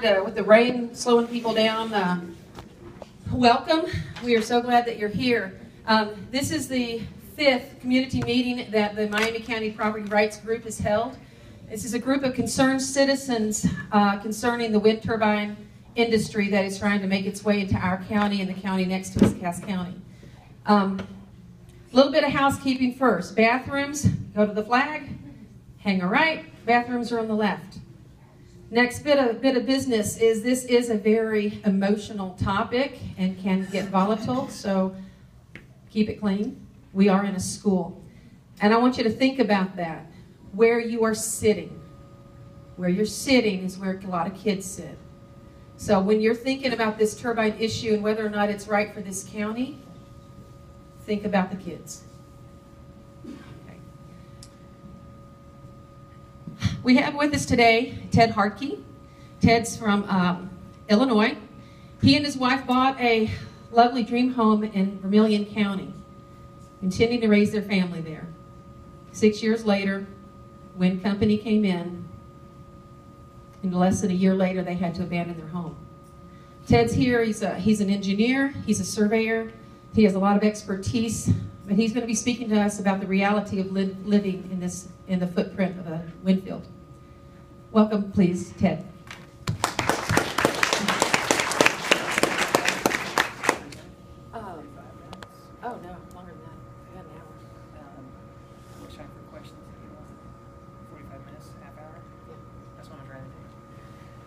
with the rain slowing people down, welcome. We are so glad that you're here. This is the 5th community meeting that the Miami County Property Rights Group has held. This is a group of concerned citizens concerning the wind turbine industry that is trying to make its way into our county and the county next to us, Cass County. A little bit of housekeeping first. Bathrooms, go to the flag, hang a right. Bathrooms are on the left. Next bit of business is this is a very emotional topic and can get volatile, so keep it clean. We are in a school. And I want you to think about that. Where you are sitting. Where you're sitting is where a lot of kids sit. So when you're thinking about this turbine issue and whether or not it's right for this county, think about the kids. Okay. We have with us today Ted Hartke. Ted's from Illinois. He and his wife bought a lovely dream home in Vermilion County, continuing to raise their family there. 6 years later, wind company came in, and less than a year later, they had to abandon their home. Ted's here. He's an engineer. He's a surveyor. He has a lot of expertise, but he's going to be speaking to us about the reality of living in the footprint of a wind field. Welcome, please, Ted. Oh no, longer than that. I got an hour. What's time for questions? 45 minutes, half hour? Yeah. That's what I'm trying to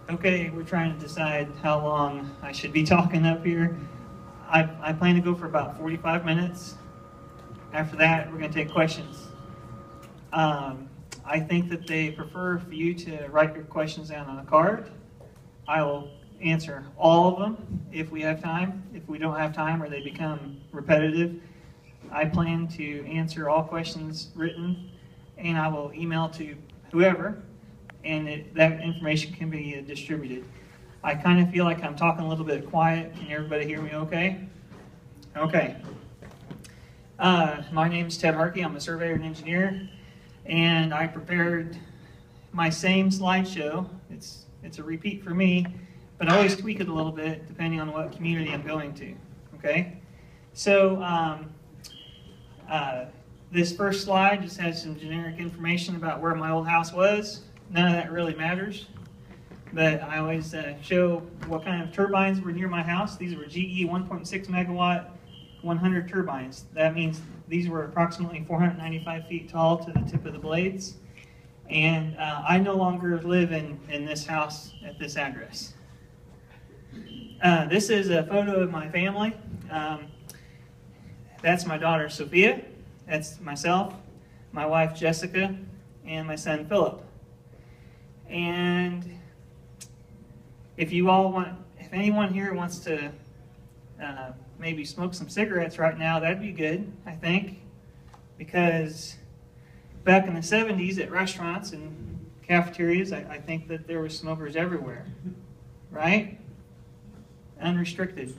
do. Okay, we're trying to decide how long I should be talking up here. I plan to go for about 45 minutes. After that, we're going to take questions. I think that they prefer for you to write your questions down on a card. I will answer all of them if we have time. If we don't have time or they become repetitive, I plan to answer all questions written, and I will email to whoever, and that information can be distributed. I kind of feel like I'm talking a little bit quiet. Can everybody hear me okay? Okay. My name is Ted Hartke. I'm a surveyor and engineer, and I prepared my same slideshow. It's a repeat for me, but I always tweak it a little bit depending on what community I'm going to. Okay? So this first slide just has some generic information about where my old house was. None of that really matters. But I always show what kind of turbines were near my house. These were GE 1.6 megawatt, 100 turbines. That means these were approximately 495 feet tall to the tip of the blades. And I no longer live in this house at this address. This is a photo of my family. That's my daughter Sophia. That's myself, my wife Jessica, and my son Philip. And if anyone here wants to maybe smoke some cigarettes right now, that'd be good, I think, because back in the 70s at restaurants and cafeterias, I think that there were smokers everywhere, right? Unrestricted.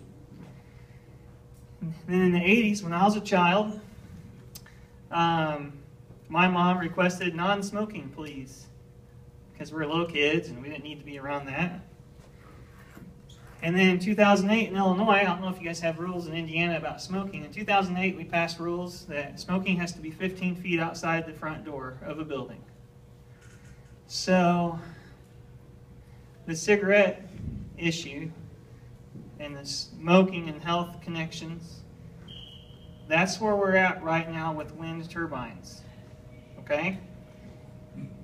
Then in the 80s, when I was a child, my mom requested non-smoking, please, because we're little kids and we didn't need to be around that. And then in 2008 in Illinois, I don't know if you guys have rules in Indiana about smoking. In 2008, we passed rules that smoking has to be 15 feet outside the front door of a building. So the cigarette issue and the smoking and health connections, that's where we're at right now with wind turbines. Okay?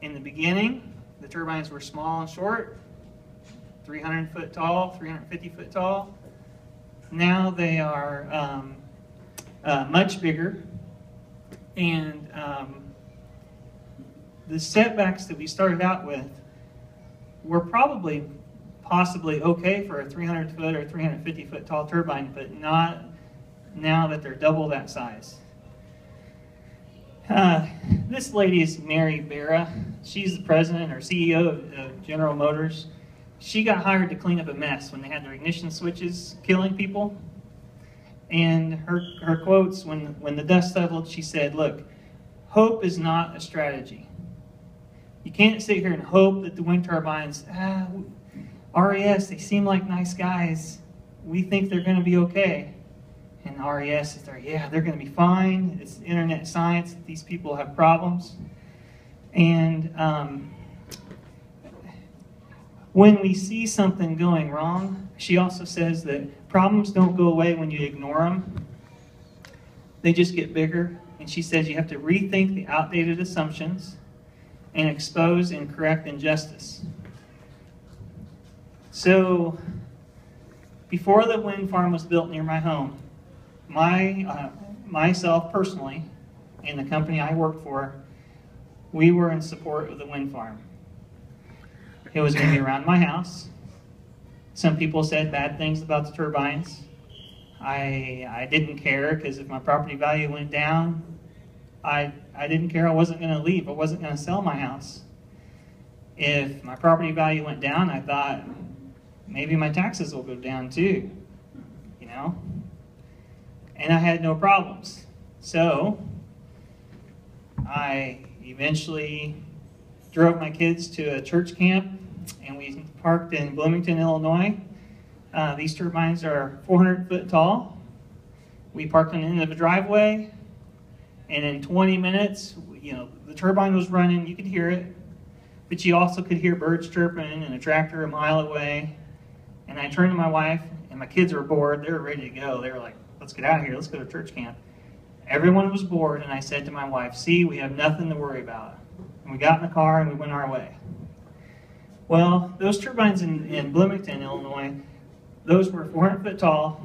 In the beginning, the turbines were small and short. 300 foot tall, 350 foot tall. Now they are much bigger. And the setbacks that we started out with were possibly okay for a 300 foot or 350 foot tall turbine, but not now that they're double that size. This lady is Mary Barra. She's the president or CEO of General Motors. She got hired to clean up a mess when they had their ignition switches killing people. And her quotes, when the dust settled, she said, look, hope is not a strategy. You can't sit here and hope that the wind turbines, RES, they seem like nice guys. We think they're going to be okay. And RES is there, yeah, they're going to be fine. It's internet science. These people have problems. And when we see something going wrong, she also says that problems don't go away when you ignore them. They just get bigger. And she says you have to rethink the outdated assumptions and expose and correct injustice. So, before the wind farm was built near my home, myself personally, and the company I worked for, we were in support of the wind farm. It was going to be around my house. Some people said bad things about the turbines. I didn't care, because if my property value went down, I didn't care. I wasn't going to leave. I wasn't going to sell my house. If my property value went down, I thought maybe my taxes will go down too, you know? And I had no problems. So I eventually drove my kids to a church camp, and we parked in Bloomington, Illinois. These turbines are 400 foot tall. We parked on the end of a driveway, and in 20 minutes, you know, the turbine was running. You could hear it, but you also could hear birds chirping and a tractor a mile away. And I turned to my wife, and my kids were bored. They were ready to go. They were like, let's get out of here. Let's go to church camp. Everyone was bored, and I said to my wife, see, we have nothing to worry about. And we got in the car, and we went our way. Well, those turbines in Bloomington, Illinois, those were 400 foot tall,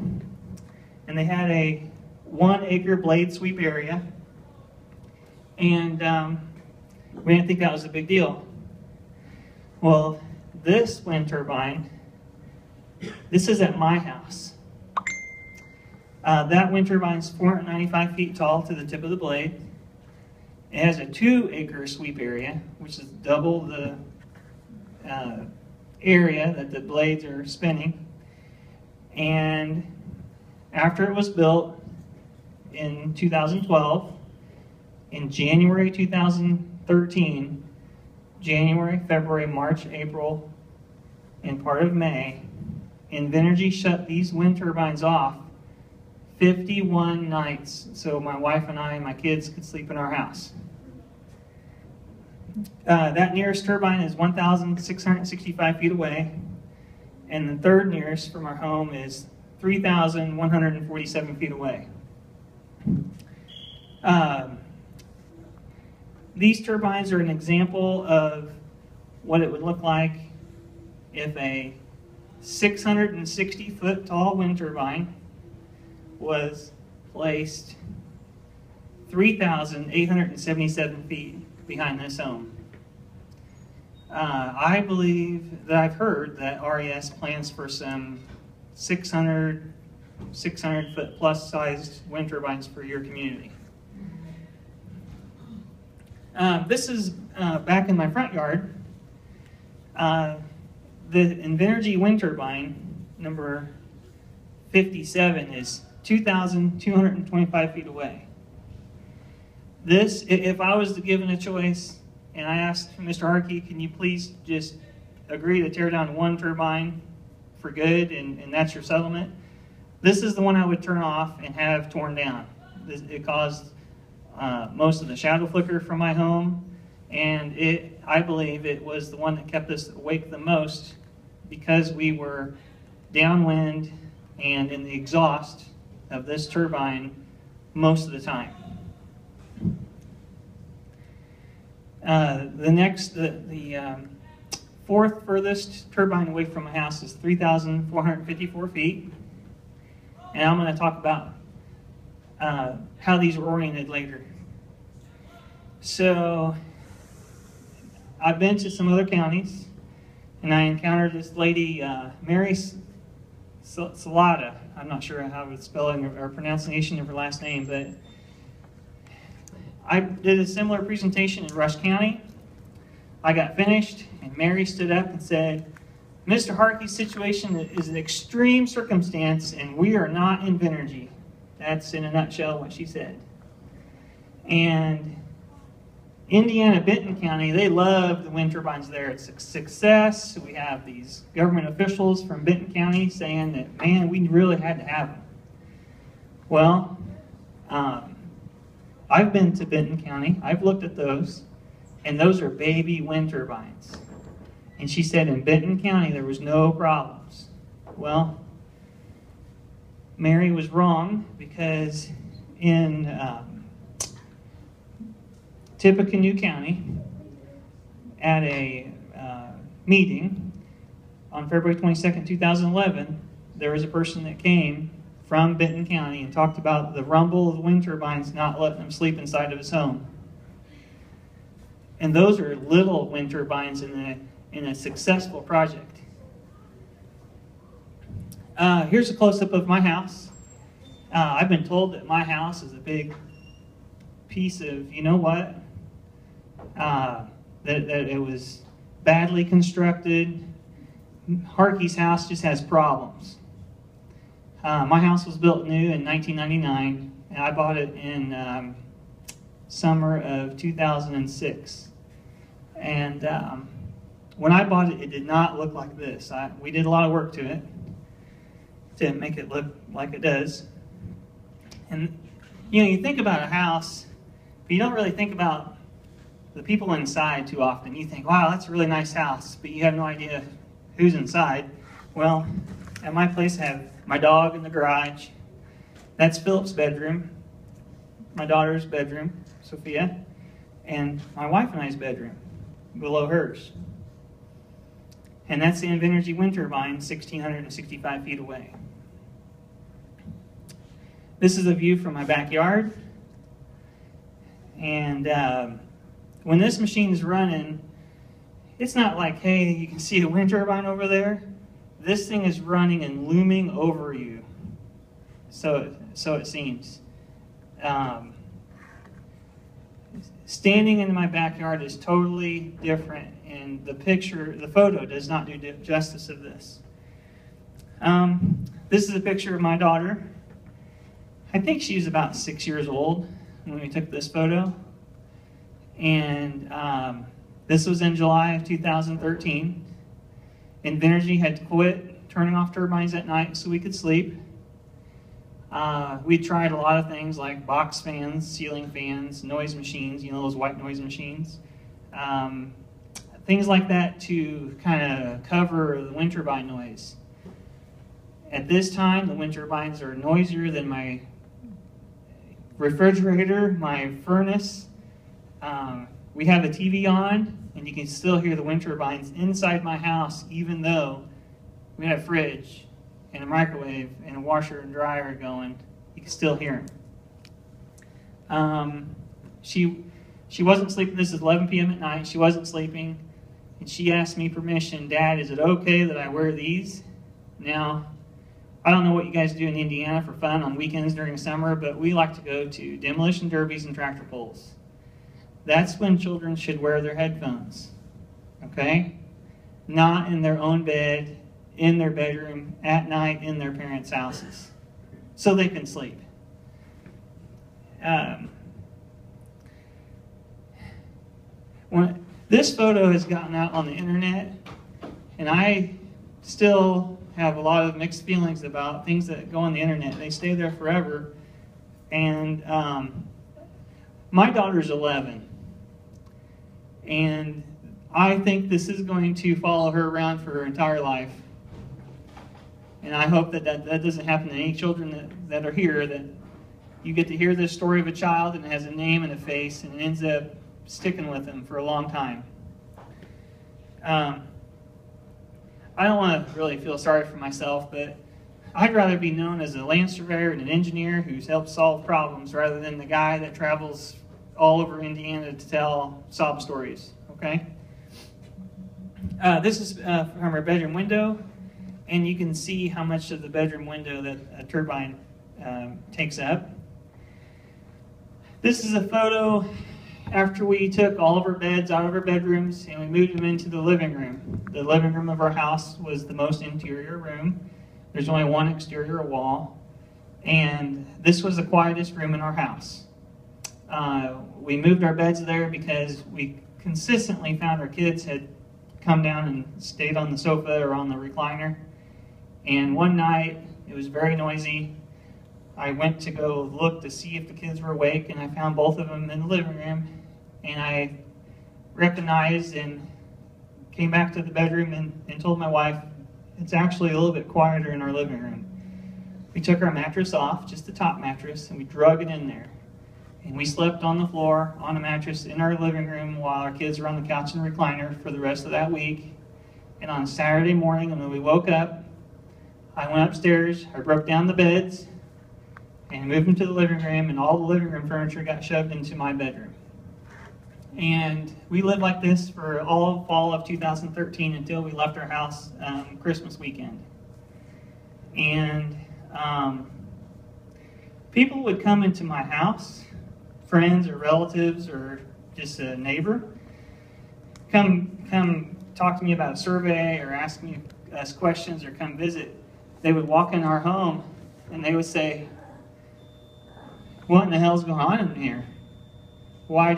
and they had a 1 acre blade sweep area. And we didn't think that was a big deal. Well, this wind turbine, this is at my house. That wind turbine is 495 feet tall to the tip of the blade. It has a 2 acre sweep area, which is double the area that the blades are spinning. And after it was built in 2012, in January 2013, January, February, March, April, and part of May, Invenergy shut these wind turbines off 51 nights, so my wife and I and my kids could sleep in our house. That nearest turbine is 1,665 feet away, and the third nearest from our home is 3,147 feet away. These turbines are an example of what it would look like if a 660 foot tall wind turbine was placed 3,877 feet behind this home. I believe that I've heard that RES plans for some 600 foot plus sized wind turbines for your community. This is back in my front yard. The Invenergy wind turbine, number 57, is 2,225 feet away. This, if I was given a choice, and I asked Mr. Hartke, can you please just agree to tear down one turbine for good, and that's your settlement? This is the one I would turn off and have torn down. It caused most of the shadow flicker from my home, and I believe it was the one that kept us awake the most because we were downwind and in the exhaust of this turbine most of the time. The fourth furthest turbine away from my house is 3,454 feet, and I'm going to talk about how these were oriented later. So I've been to some other counties, and I encountered this lady, Mary Salata. I'm not sure how to spell it or pronunciation of her last name, but I did a similar presentation in Rush County. I got finished, and Mary stood up and said, Mr. Hartke's situation is an extreme circumstance, and we are not Invenergy. That's in a nutshell what she said. And Indiana, Benton County, they love the wind turbines there. It's a success. We have these government officials from Benton County saying that, man, we really had to have them. Well, I've been to Benton County. I've looked at those, and those are baby wind turbines. And she said in Benton County there was no problems. Well, Mary was wrong, because in Tippecanoe County, at a meeting on February 22nd, 2011, there was a person that came from Benton County and talked about the rumble of the wind turbines not letting him sleep inside of his home. And those are little wind turbines in a successful project. Here's a close-up of my house. I've been told that my house is a big piece of, you know what? That it was badly constructed. Hartke's house just has problems. My house was built new in 1999, and I bought it in summer of 2006. And when I bought it, it did not look like this. We did a lot of work to it to make it look like it does. And you think about a house, but you don't really think about the people inside too often. You think, wow, that's a really nice house, but you have no idea who's inside. Well, at my place I have my dog in the garage. That's Philip's bedroom, my daughter's bedroom, Sophia, and my wife and I's bedroom below hers. And that's the Invenergy wind turbine 1,665 feet away. This is a view from my backyard. And when this machine is running, it's not like, hey, you can see a wind turbine over there. This thing is running and looming over you. So it seems. Standing in my backyard is totally different, and the photo does not do justice of this. This is a picture of my daughter. I think she was about 6 years old when we took this photo. And this was in July of 2013. Invenergy had quit turning off turbines at night so we could sleep. We tried a lot of things like box fans, ceiling fans, noise machines, those white noise machines. Things like that to kind of cover the wind turbine noise. At this time, the wind turbines are noisier than my refrigerator, my furnace. We have a TV on, and you can still hear the wind turbines inside my house, even though we have a fridge and a microwave and a washer and dryer going. You can still hear them. She wasn't sleeping. This is 11 p.m. at night. She wasn't sleeping, and she asked me permission. Dad, is it okay that I wear these? Now, I don't know what you guys do in Indiana for fun on weekends during the summer, but we like to go to demolition derbies and tractor pulls. That's when children should wear their headphones, okay? Not in their own bed, in their bedroom, at night, in their parents' houses, so they can sleep. This photo has gotten out on the internet, and I still have a lot of mixed feelings about things that go on the internet. They stay there forever. And my daughter's 11. And I think this is going to follow her around for her entire life. And I hope that doesn't happen to any children that are here, that you get to hear this story of a child and it has a name and a face and it ends up sticking with them for a long time. I don't want to really feel sorry for myself, but I'd rather be known as a land surveyor and an engineer who's helped solve problems rather than the guy that travels all over Indiana to tell sob stories, okay? This is from our bedroom window, and you can see how much of the bedroom window that a turbine takes up. This is a photo after we took all of our beds out of our bedrooms and we moved them into the living room. The living room of our house was the most interior room. There's only one exterior wall, and this was the quietest room in our house. We moved our beds there because we consistently found our kids had come down and stayed on the sofa or on the recliner. And one night, it was very noisy. I went to go look to see if the kids were awake, and I found both of them in the living room. And I recognized and came back to the bedroom and told my wife, it's actually a little bit quieter in our living room. We took our mattress off, just the top mattress, and we drug it in there. And we slept on the floor, on a mattress in our living room while our kids were on the couch and recliner for the rest of that week. And on Saturday morning, when we woke up, I went upstairs, I broke down the beds, and moved them to the living room, and all the living room furniture got shoved into my bedroom. And we lived like this for all of fall of 2013 until we left our house Christmas weekend. And people would come into my house, friends or relatives or just a neighbor, come talk to me about a survey or ask us questions or come visit. They would walk in our home and they would say, what in the hell's going on in here? Why are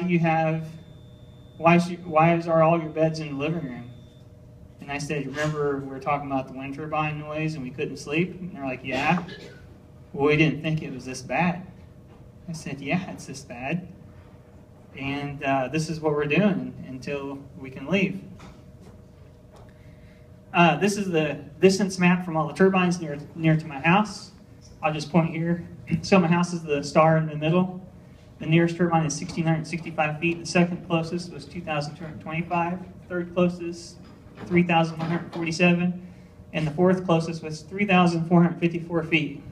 all your beds in the living room? And I said, remember we were talking about the wind turbine noise and we couldn't sleep? And they're like, yeah. Well, we didn't think it was this bad. I said, yeah, it's this bad. And this is what we're doing until we can leave. This is the distance map from all the turbines near to my house. I'll just point here. So my house is the star in the middle. The nearest turbine is 1,665 feet. The second closest was 2,225. Third closest, 3,147. And the fourth closest was 3,454 feet.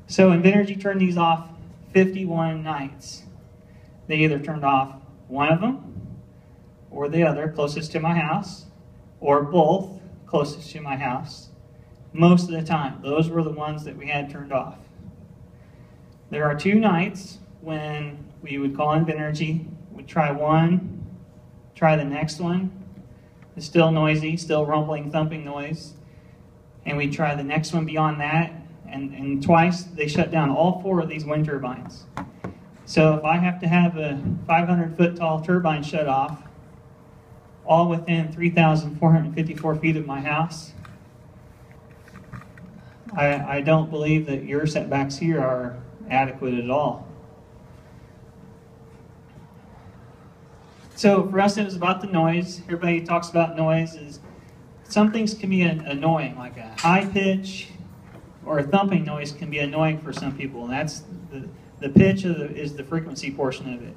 So Invenergy turned these off 51 nights. They either turned off one of them, or the other closest to my house, or both closest to my house. Most of the time, those were the ones that we had turned off. There are 2 nights when we would call Invenergy. We'd try one, try the next one. It's still noisy, still rumbling, thumping noise. And we'd try the next one beyond that. And twice they shut down all 4 of these wind turbines. So if I have to have a 500-foot tall turbine shut off, all within 3,454 feet of my house, I don't believe that your setbacks here are adequate at all. So for us, it was about the noise. Everybody talks about noise. Some things can be annoying, like a high pitch or a thumping noise can be annoying for some people. And that's the pitch is the frequency portion of it.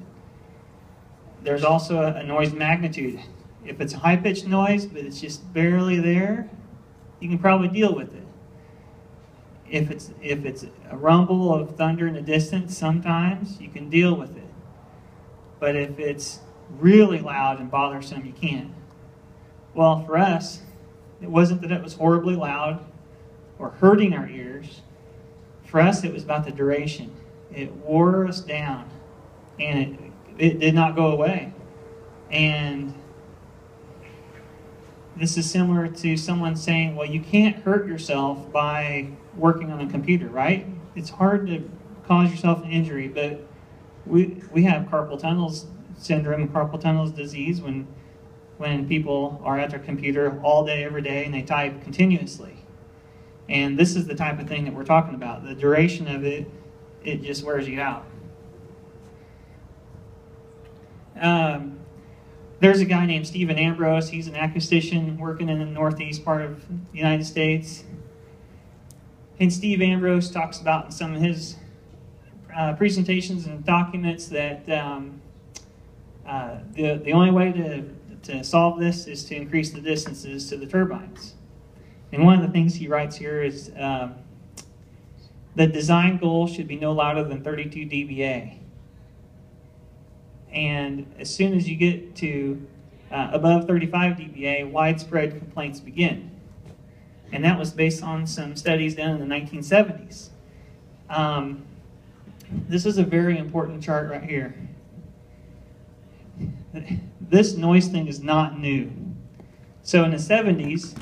There's also a noise magnitude. If it's a high-pitched noise, but it's just barely there, you can probably deal with it. If it's a rumble of thunder in the distance, sometimes you can deal with it. But if it's really loud and bothersome, you can't. Well, for us, it wasn't that it was horribly loud or hurting our ears. For us, it was about the duration. It wore us down, and it did not go away. And this is similar to someone saying, well, you can't hurt yourself by working on a computer, right? It's hard to cause yourself an injury, but we have carpal tunnel syndrome, carpal tunnel disease, when people are at their computer all day, every day, and they type continuously. And this is the type of thing that we're talking about. The duration of it just wears you out. There's a guy named Stephen Ambrose. He's an acoustician working in the northeast part of the United States. And Steve Ambrose talks about in some of his presentations and documents that the only way to solve this is to increase the distances to the turbines. And one of the things he writes here is the design goal should be no louder than 32 dBA. And as soon as you get to above 35 dBA, widespread complaints begin. And that was based on some studies done in the 1970s. This is a very important chart right here. This noise thing is not new. So in the 70s,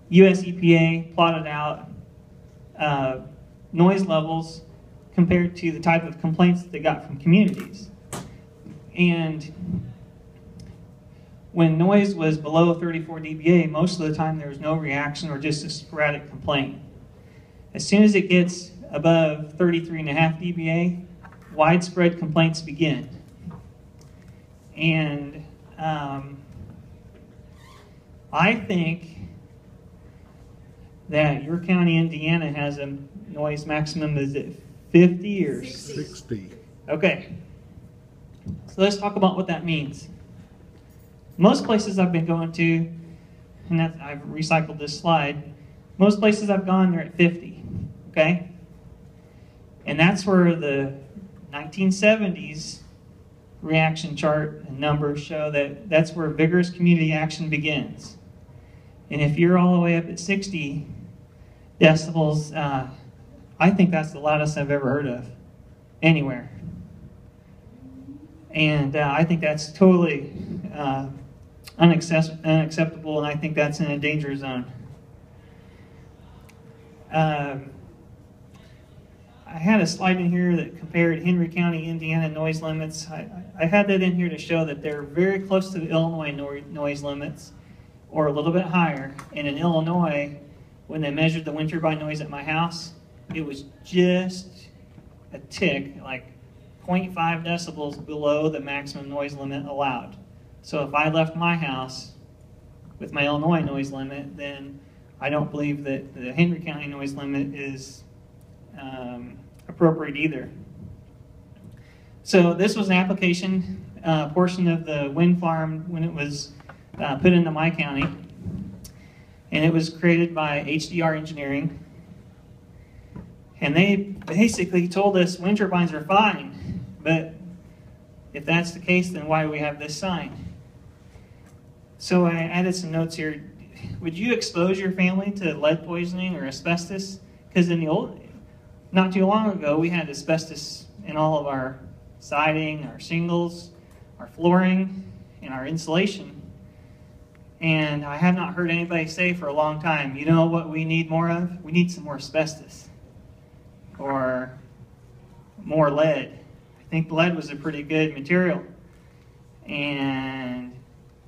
US EPA plotted out noise levels compared to the type of complaints that they got from communities. And when noise was below 34 dBA, most of the time there was no reaction or just a sporadic complaint. As soon as it gets above 33.5 dBA, widespread complaints begin. And I think that your county, Indiana, has a noise maximum, is it 50 or 60? Okay. So let's talk about what that means. Most places I've been going to, and I've recycled this slide, most places I've gone, they're at 50, okay? And that's where the 1970s reaction chart and numbers show that that's where vigorous community action begins. And if you're all the way up at 60 decibels, I think that's the loudest I've ever heard of anywhere. And I think that's totally unacceptable, and I think that's in a danger zone. I had a slide in here that compared Henry County, Indiana noise limits. I had that in here to show that they're very close to the Illinois noise limits, or a little bit higher. And in Illinois, when they measured the wind turbine noise at my house, it was just a tick, like 0.5 decibels below the maximum noise limit allowed. So if I left my house with my Illinois noise limit, then I don't believe that the Henry County noise limit is appropriate either. So this was an application portion of the wind farm when it was put into my county, and it was created by HDR Engineering. And they basically told us wind turbines are fine, but if that's the case, then why do we have this sign? So I added some notes here. Would you expose your family to lead poisoning or asbestos? Because not too long ago, we had asbestos in all of our siding, our shingles, our flooring, and our insulation. And I have not heard anybody say for a long time, you know what we need more of? We need some more asbestos or more lead. I think lead was a pretty good material. And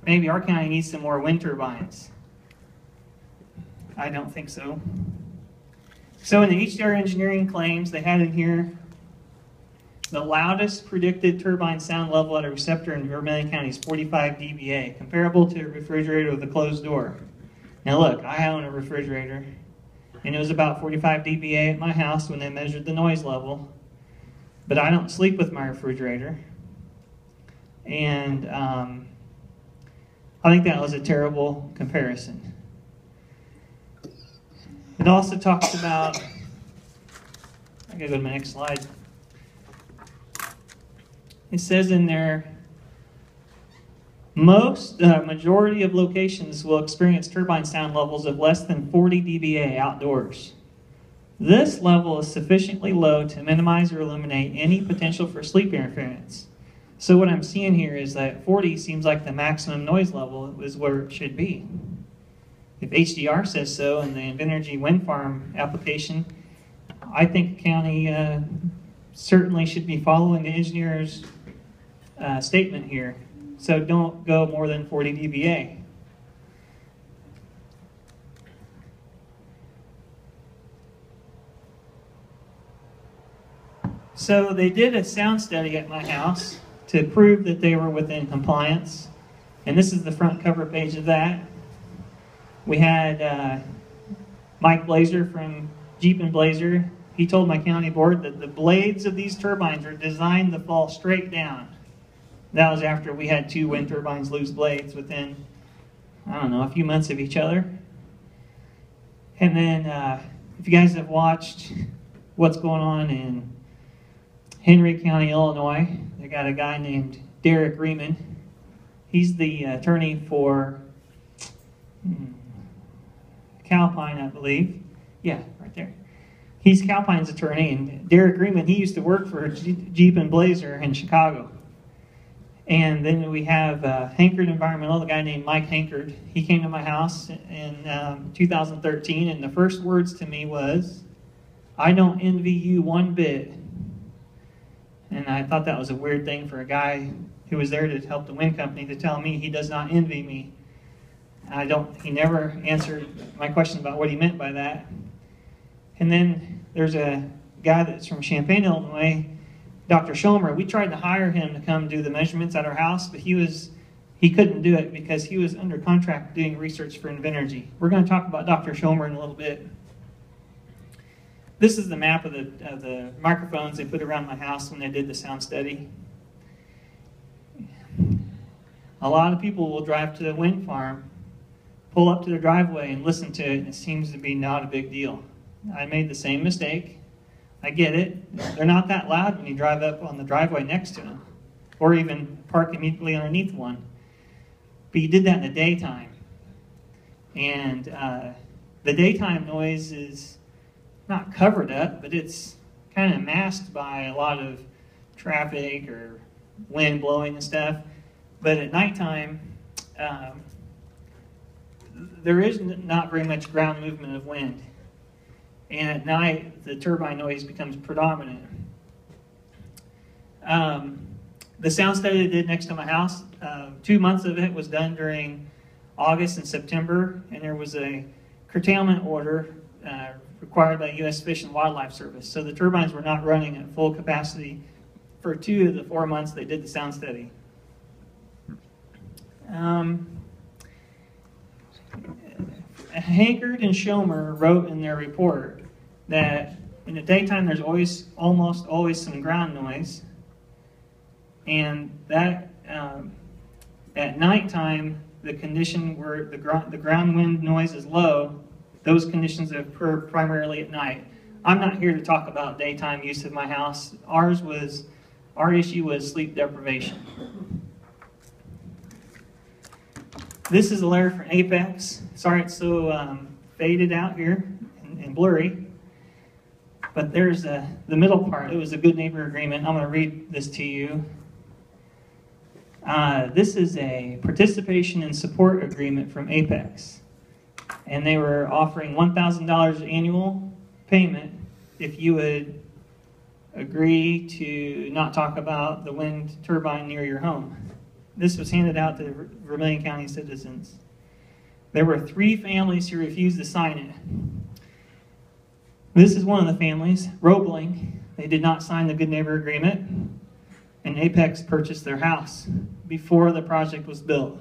maybe our county needs some more wind turbines. I don't think so. So in the HDR Engineering claims, they had in here the loudest predicted turbine sound level at a receptor in Vermilion County is 45 dBA, comparable to a refrigerator with a closed door. Now look, I own a refrigerator, and it was about 45 dBA at my house when they measured the noise level, but I don't sleep with my refrigerator. And I think that was a terrible comparison. It also talks about, I gotta go to my next slide. It says in there, majority of locations will experience turbine sound levels of less than 40 dBA outdoors. This level is sufficiently low to minimize or eliminate any potential for sleep interference. So what I'm seeing here is that 40 seems like the maximum noise level is where it should be. If HDR says so in the Invenergy wind farm application, I think the county certainly should be following the engineer's statement here. So don't go more than 40 dBA. So they did a sound study at my house to prove that they were within compliance. And this is the front cover page of that. We had Mike Blazer from Jeep and Blazer. He told my county board that the blades of these turbines are designed to fall straight down. That was after we had 2 wind turbines lose blades within, I don't know, a few months of each other. And then if you guys have watched what's going on in Henry County, Illinois, they got a guy named Derek Riemann. He's the attorney for Calpine, I believe. Yeah, right there. He's Calpine's attorney, and Derek Riemann, he used to work for Jeep and Blazer in Chicago. And then we have Hankard Environmental, the guy named Mike Hankard. He came to my house in 2013, and the first words to me was, "I don't envy you one bit And I thought that was a weird thing for a guy who was there to help the wind company to tell me he does not envy me. He never answered my question about what he meant by that. And then there's a guy that's from Champaign, Illinois, Dr. Schomer. We tried to hire him to come do the measurements at our house, but he couldn't do it because he was under contract doing research for Invenergy. We're going to talk about Dr. Schomer in a little bit. This is the map of the microphones they put around my house when they did the sound study. A lot of people will drive to the wind farm, pull up to their driveway and listen to it, and it seems to be not a big deal. I made the same mistake. I get it. They're not that loud when you drive up on the driveway next to them, or even park immediately underneath one. But you did that in the daytime. And the daytime noise is not covered up, but it's kind of masked by a lot of traffic or wind blowing and stuff. But at nighttime, there is not very much ground movement of wind. And at night, the turbine noise becomes predominant. The sound study they did next to my house, 2 months of it was done during August and September, and there was a curtailment order required by U.S. Fish and Wildlife Service. So the turbines were not running at full capacity for 2 of the 4 months they did the sound study. Hankard and Schomer wrote in their report that in the daytime there's almost always some ground noise, and that at nighttime the condition where the ground wind noise is low, those conditions occur primarily at night. I'm not here to talk about daytime use of my house. Our issue was sleep deprivation. This is a letter from Apex. Sorry it's so faded out here and blurry. But there's the middle part. It was a good neighbor agreement. I'm going to read this to you. This is a participation and support agreement from Apex. And they were offering $1,000 annual payment if you would agree to not talk about the wind turbine near your home. This was handed out to Vermilion County citizens. There were 3 families who refused to sign it. This is one of the families, Roebling. They did not sign the Good Neighbor Agreement, and Apex purchased their house before the project was built.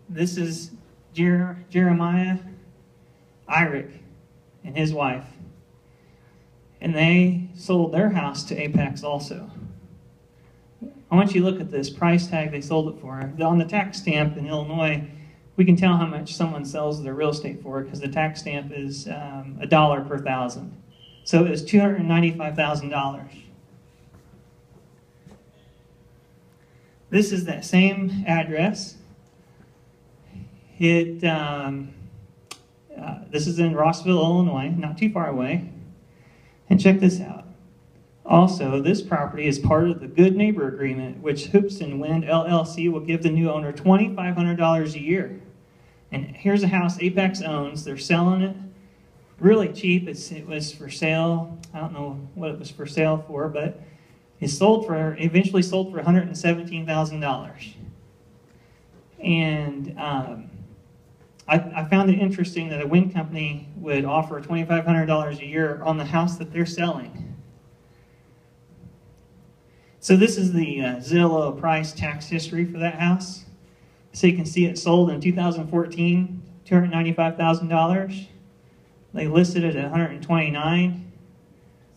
This is Jeremiah Irick and his wife, and they sold their house to Apex also. I want you to look at this price tag they sold it for. On the tax stamp in Illinois, we can tell how much someone sells their real estate for because the tax stamp is $1 per thousand. So it was $295,000. This is that same address. This is in Rossville, Illinois, not too far away. And check this out. Also, this property is part of the Good Neighbor Agreement, which Hoops and Wind LLC will give the new owner $2,500 a year. And here's a house Apex owns. They're selling it really cheap. It was for sale. I don't know what it was for sale for, but it eventually sold for $117,000. And I found it interesting that a wind company would offer $2,500 a year on the house that they're selling. So this is the Zillow price tax history for that house. So you can see it sold in 2014, $295,000. They listed it at $129,000.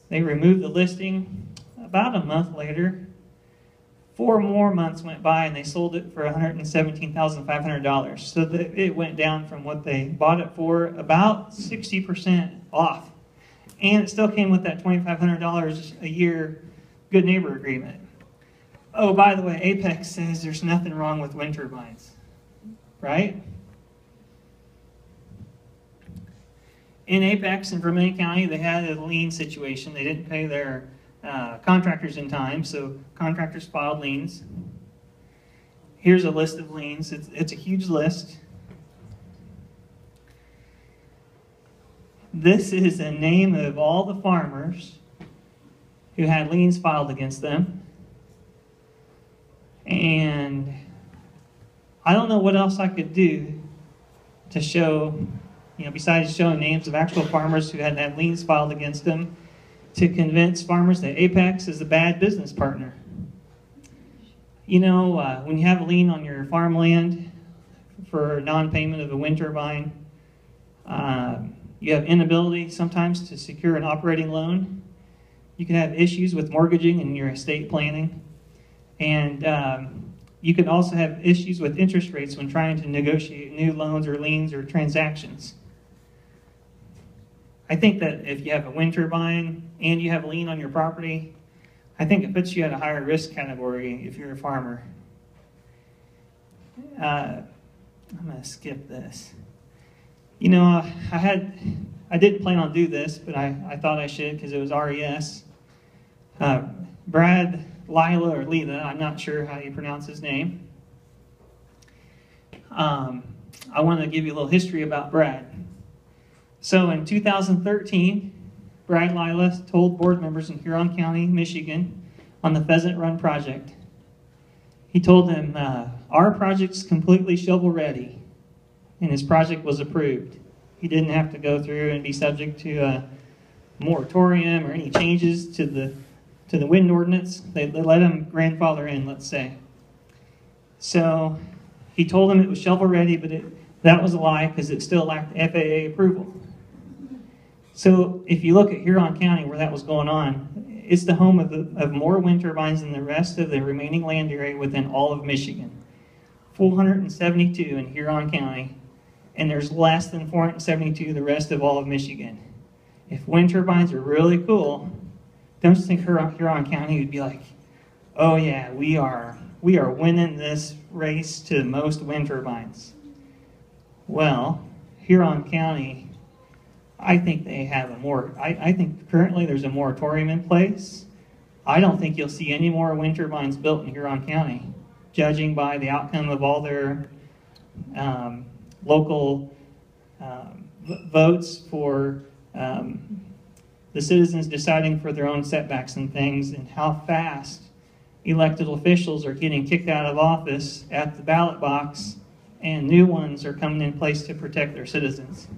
They removed the listing about a month later. 4 more months went by and they sold it for $117,500. So it went down from what they bought it for about 60% off. And it still came with that $2,500 a year Good Neighbor Agreement. Oh, by the way, Apex says there's nothing wrong with wind turbines, right? In Apex in Vermilion County, they had a lien situation. They didn't pay their contractors in time, so contractors filed liens. Here's a list of liens. It's a huge list. This is a name of all the farmers who had liens filed against them. And I don't know what else I could do to show, besides showing names of actual farmers who had liens filed against them, to convince farmers that Apex is a bad business partner. When you have a lien on your farmland for non-payment of a wind turbine, you have inability sometimes to secure an operating loan. You can have issues with mortgaging and your estate planning. And you can also have issues with interest rates when trying to negotiate new loans or liens or transactions. I think that if you have a wind turbine and you have a lien on your property, I think it puts you at a higher risk category if you're a farmer. I'm going to skip this. I didn't plan on doing this, but I thought I should because it was RES. Brad Lila or Lila, I'm not sure how you pronounce his name. I want to give you a little history about Brad. So in 2013, Brad Lila told board members in Huron County, Michigan, on the Pheasant Run project. He told them, our project's completely shovel-ready, and his project was approved. He didn't have to go through and be subject to a moratorium or any changes to the wind ordinance. They let him grandfather in, let's say. So he told them it was shovel-ready, but that was a lie because it still lacked FAA approval. So if you look at Huron County where that was going on, it's the home of more wind turbines than the rest of the remaining land area within all of Michigan. 472 in Huron County, and there's less than 472 the rest of all of Michigan. If wind turbines are really cool, don't you think Huron County would be like, oh yeah, we are winning this race to most wind turbines. Well, Huron County, I think they have I think currently there's a moratorium in place. I don't think you'll see any more wind turbines built in Huron County, judging by the outcome of all their local votes for the citizens deciding for their own setbacks and things, and how fast elected officials are getting kicked out of office at the ballot box, and new ones are coming in place to protect their citizens.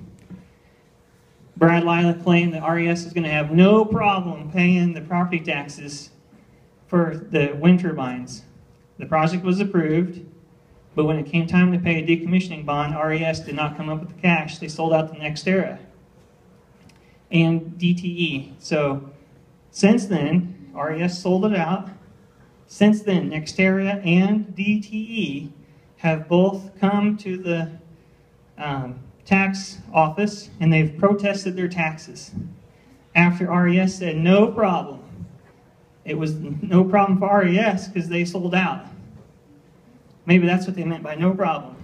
Brad Lila claimed that RES is going to have no problem paying the property taxes for the wind turbines. The project was approved, but when it came time to pay a decommissioning bond, RES did not come up with the cash. They sold out to NextEra and DTE. So since then, RES sold it out. Since then, NextEra and DTE have both come to the tax office and they've protested their taxes. After RES said no problem. It was no problem for RES because they sold out. Maybe that's what they meant by no problem.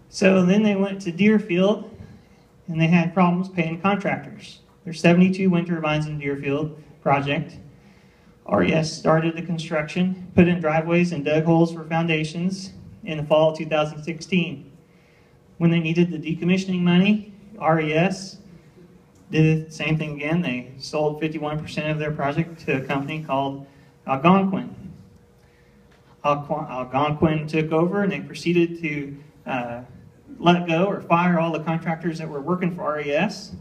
So then they went to Deerfield and they had problems paying contractors. There's 72 wind turbines in Deerfield project. RES started the construction, put in driveways and dug holes for foundations in the fall of 2016. When they needed the decommissioning money, RES did the same thing again. They sold 51% of their project to a company called Algonquin. Algonquin took over and they proceeded to let go or fire all the contractors that were working for RES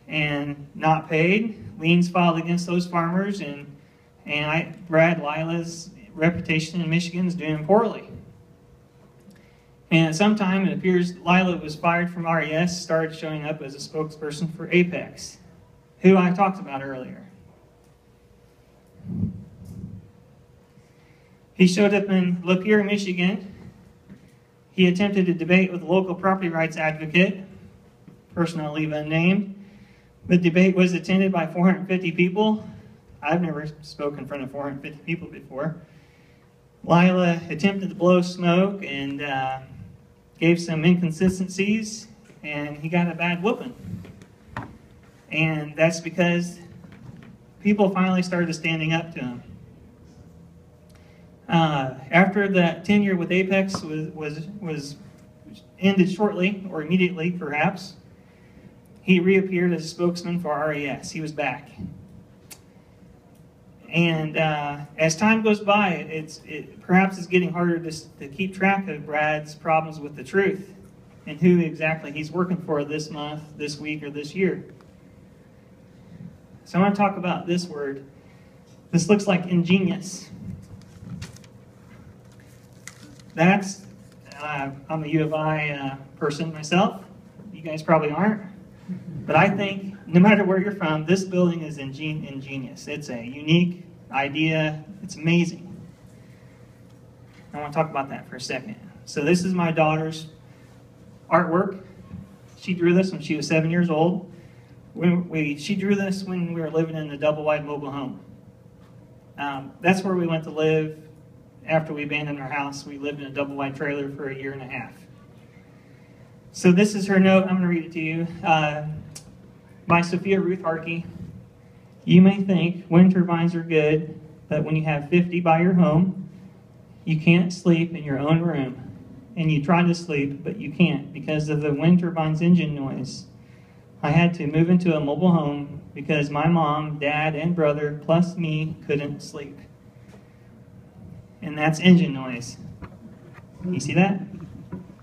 and not paid. Liens filed against those farmers, and Brad Lila's reputation in Michigan is doing poorly. And at some time, it appears Lila was fired from RES, started showing up as a spokesperson for Apex, who I talked about earlier. He showed up in Lapeer, Michigan. He attempted to debate with a local property rights advocate, person I'll leave unnamed. The debate was attended by 450 people. I've never spoken in front of 450 people before. Lila attempted to blow smoke and gave some inconsistencies, and he got a bad whooping. And that's because people finally started standing up to him. After that tenure with Apex was ended shortly, or immediately perhaps, he reappeared as a spokesman for RES. He was back. And as time goes by, it perhaps is getting harder to keep track of Brad's problems with the truth and who exactly he's working for this month, this week, or this year. So I want to talk about this word. This looks like ingenious. That's, I'm a U of I person myself. You guys probably aren't. But I think no matter where you're from, this building is ingenious. It's a unique idea. It's amazing. I want to talk about that for a second. So this is my daughter's artwork. She drew this when she was 7 years old. She drew this when we were living in a double-wide mobile home. That's where we went to live after we abandoned our house. We lived in a double-wide trailer for a year and a half. So this is her note. I'm going to read it to you. By Sophia Ruth Hartke. You may think wind turbines are good, but when you have 50 by your home, you can't sleep in your own room. And you try to sleep, but you can't because of the wind turbine's engine noise. I had to move into a mobile home because my mom, dad, and brother, plus me, couldn't sleep. And that's engine noise. You see that?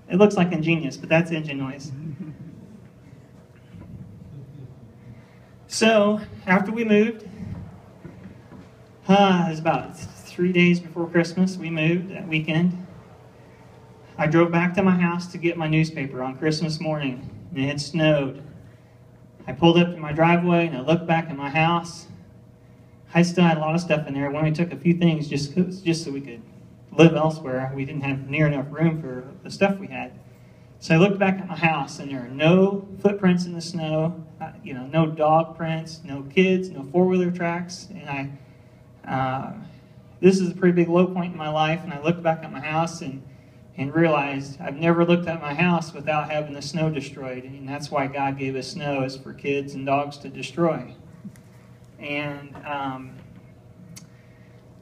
It looks like ingenious, but that's engine noise. So, after we moved, it was about 3 days before Christmas, we moved that weekend. I drove back to my house to get my newspaper on Christmas morning, and it had snowed. I pulled up to my driveway, and I looked back at my house. I still had a lot of stuff in there. We only took a few things just so we could live elsewhere. We didn't have near enough room for the stuff we had. So I looked back at my house, and there are no footprints in the snow, no dog prints, no kids, no four-wheeler tracks. And this is a pretty big low point in my life, and I looked back at my house and realized I've never looked at my house without having the snow destroyed. And that's why God gave us snow, is for kids and dogs to destroy. And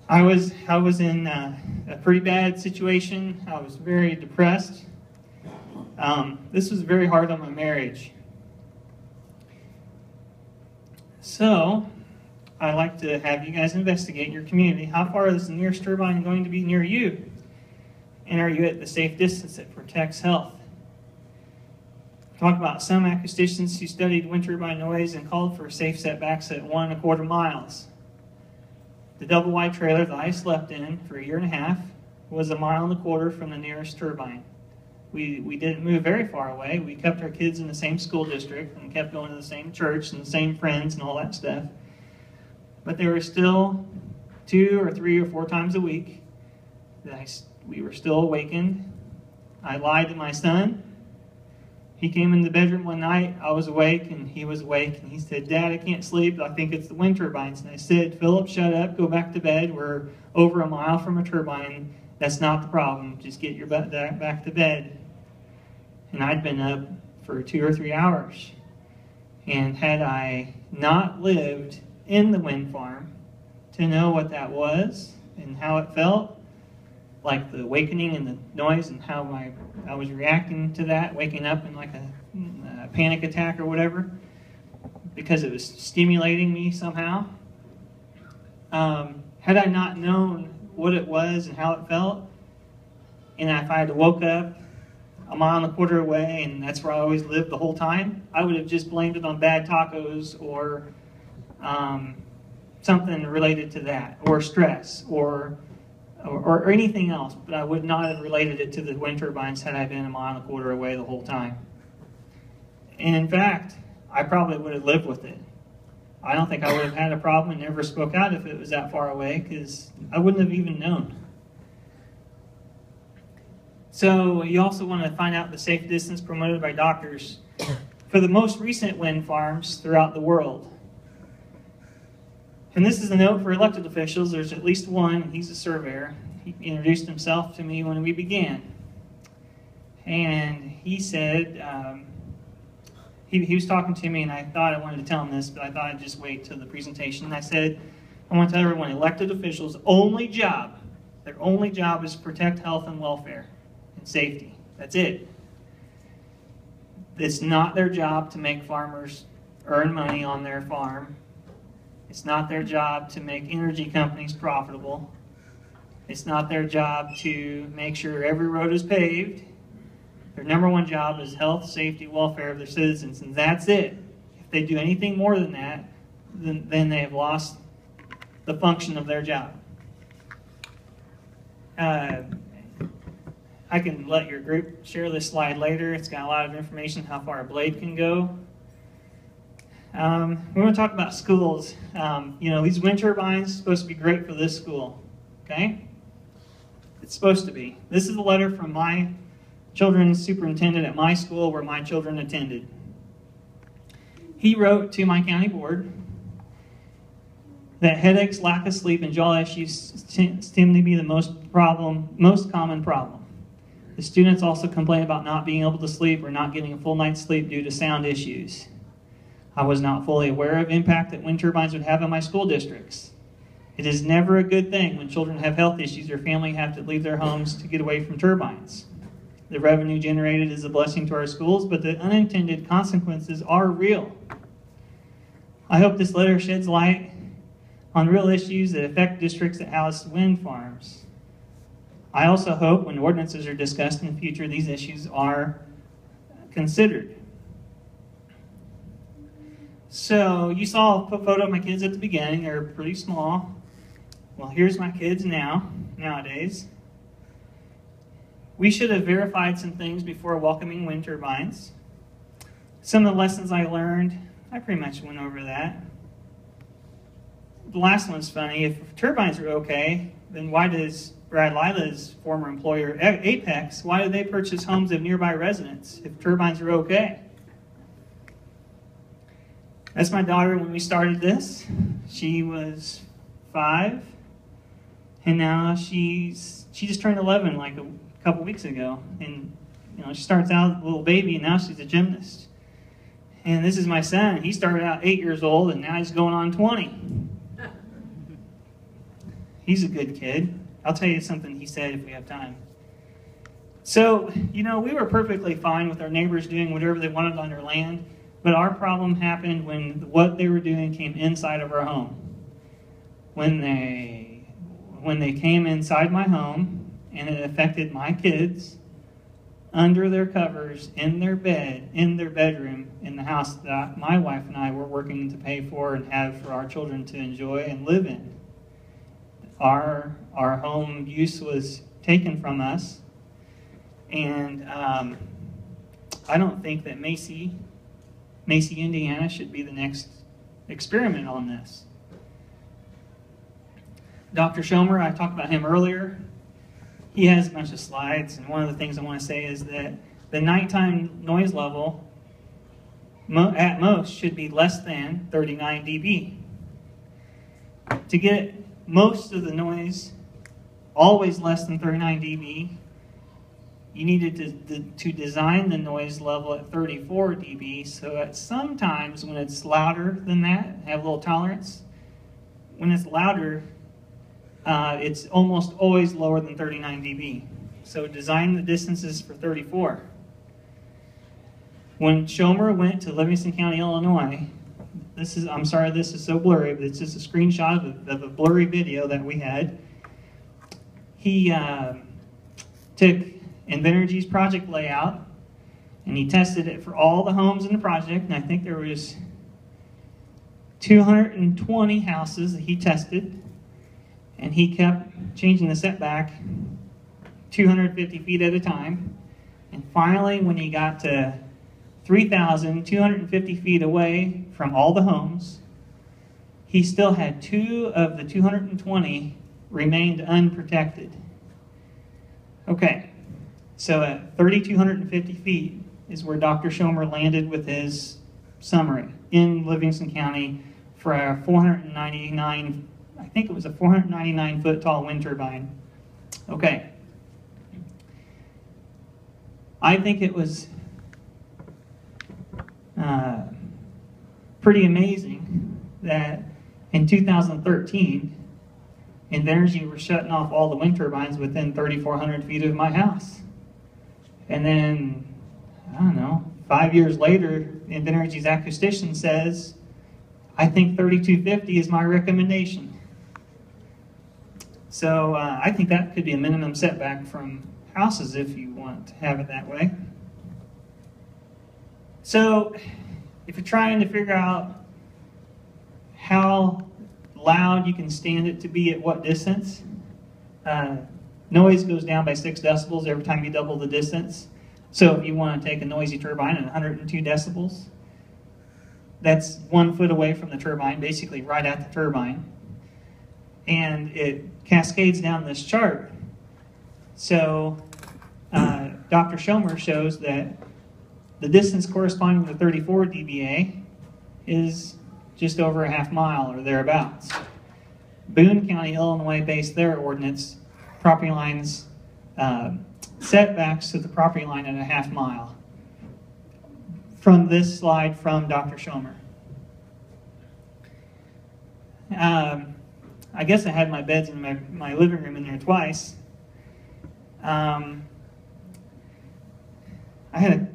I was in a pretty bad situation. I was very depressed. This was very hard on my marriage. So, I'd like to have you guys investigate your community. How far is the nearest turbine going to be near you? And are you at the safe distance that protects health? Talk about some acousticians who studied wind turbine noise and called for safe setbacks at 1¼ miles. The double-wide trailer that I slept in for a year and a half was 1¼ mile from the nearest turbine. We didn't move very far away. We kept our kids in the same school district and kept going to the same church and the same friends and all that stuff. But there were still 2 or 3 or 4 times a week that we were still awakened. I lied to my son. He came in the bedroom one night. I was awake and he was awake. And he said, "Dad, I can't sleep. I think it's the wind turbines." And I said, "Philip, shut up. Go back to bed. We're over 1 mile from a turbine. That's not the problem. Just get your butt back to bed." And I'd been up for 2 or 3 hours. And had I not lived in the wind farm to know what that was and how it felt, like the awakening and the noise and how I was reacting to that, waking up in like a panic attack or whatever, because it was stimulating me somehow. Had I not known what it was and how it felt, and if I had woke up 1¼ mile away and that's where I always lived the whole time, I would have just blamed it on bad tacos or something related to that, or stress, or anything else, but I would not have related it to the wind turbines had I been 1¼ mile away the whole time. And in fact, I probably would have lived with it. I don't think I would have had a problem and never spoke out if it was that far away, because I wouldn't have even known. So you also want to find out the safe distance promoted by doctors for the most recent wind farms throughout the world. And this is a note for elected officials. There's at least one. He's a surveyor. He introduced himself to me when we began. And he said, he was talking to me, and I thought I wanted to tell him this, but I thought I'd just wait till the presentation. And I said, I want to tell everyone, elected officials' their only job is to protect health and welfare and safety. That's it. It's not their job to make farmers earn money on their farm. It's not their job to make energy companies profitable. It's not their job to make sure every road is paved. Their number one job is health, safety, welfare of their citizens, and that's it. If they do anything more than that, then they have lost the function of their job. I can let your group share this slide later. It's got a lot of information how far a blade can go. We're going to talk about schools. These wind turbines are supposed to be great for this school. Okay? It's supposed to be. This is a letter from my children's superintendent at my school where my children attended. He wrote to my county board that headaches, lack of sleep, and jaw issues seem to be the most common problem. The students also complain about not being able to sleep or not getting a full night's sleep due to sound issues. I was not fully aware of the impact that wind turbines would have on my school districts. It is never a good thing when children have health issues or family have to leave their homes to get away from turbines. The revenue generated is a blessing to our schools, but the unintended consequences are real. I hope this letter sheds light on real issues that affect districts that house wind farms. I also hope when ordinances are discussed in the future, these issues are considered. So you saw a photo of my kids at the beginning. They're pretty small. Well, here's my kids nowadays. We should have verified some things before welcoming wind turbines. Some of the lessons I learned, I pretty much went over that. The last one's funny. If turbines are okay, then why does Brad Lila's former employer, Apex, why did they purchase homes of nearby residents if turbines are okay? That's my daughter when we started this. She was 5, and now she just turned 11 like a couple weeks ago. And she starts out a little baby, and now she's a gymnast. And this is my son. He started out 8 years old, and now he's going on 20. He's a good kid. I'll tell you something he said if we have time. So, we were perfectly fine with our neighbors doing whatever they wanted on their land, but our problem happened when what they were doing came inside of our home. When they came inside my home, and it affected my kids under their covers, in their bed, in their bedroom, in the house that my wife and I were working to pay for and have for our children to enjoy and live in. Our home use was taken from us, and I don't think that Macy, Indiana should be the next experiment on this. Dr. Schomer, I talked about him earlier. He has a bunch of slides, and one of the things I want to say is that the nighttime noise level at most should be less than 39 dB. To get most of the noise always less than 39 dB, you needed to design the noise level at 34 dB, so that sometimes when it's louder than that, have a little tolerance, when it's louder, it's almost always lower than 39 dB. So design the distances for 34. When Schomer went to Livingston County, Illinois, I'm sorry this is so blurry, but it's just a screenshot of a blurry video that we had. He took Invenergy's project layout, and he tested it for all the homes in the project, and I think there was 220 houses that he tested, and he kept changing the setback 250 feet at a time, and finally when he got to 3,250 feet away from all the homes, he still had 2 of the 220 remained unprotected. Okay, so at 3,250 feet is where Dr. Schomer landed with his summary in Livingston County for a 499, I think it was a 499 foot tall wind turbine. Okay. I think it was pretty amazing that in 2013, Invenergy were shutting off all the wind turbines within 3,400 feet of my house. And then, I don't know, 5 years later, Invenergy's acoustician says, I think 3250 is my recommendation. So I think that could be a minimum setback from houses if you want to have it that way. So if you're trying to figure out how loud you can stand it to be at what distance, noise goes down by 6 decibels every time you double the distance. So if you want to take a noisy turbine at 102 decibels, that's 1 foot away from the turbine, basically right at the turbine. And it cascades down this chart. So Dr. Schomer shows that the distance corresponding to 34 dBA is just over a half mile or thereabouts. Boone County, Illinois based their ordinance property lines setbacks to the property line at a half mile. From this slide from Dr. Schomer. I guess I had my beds in my living room in there twice. I had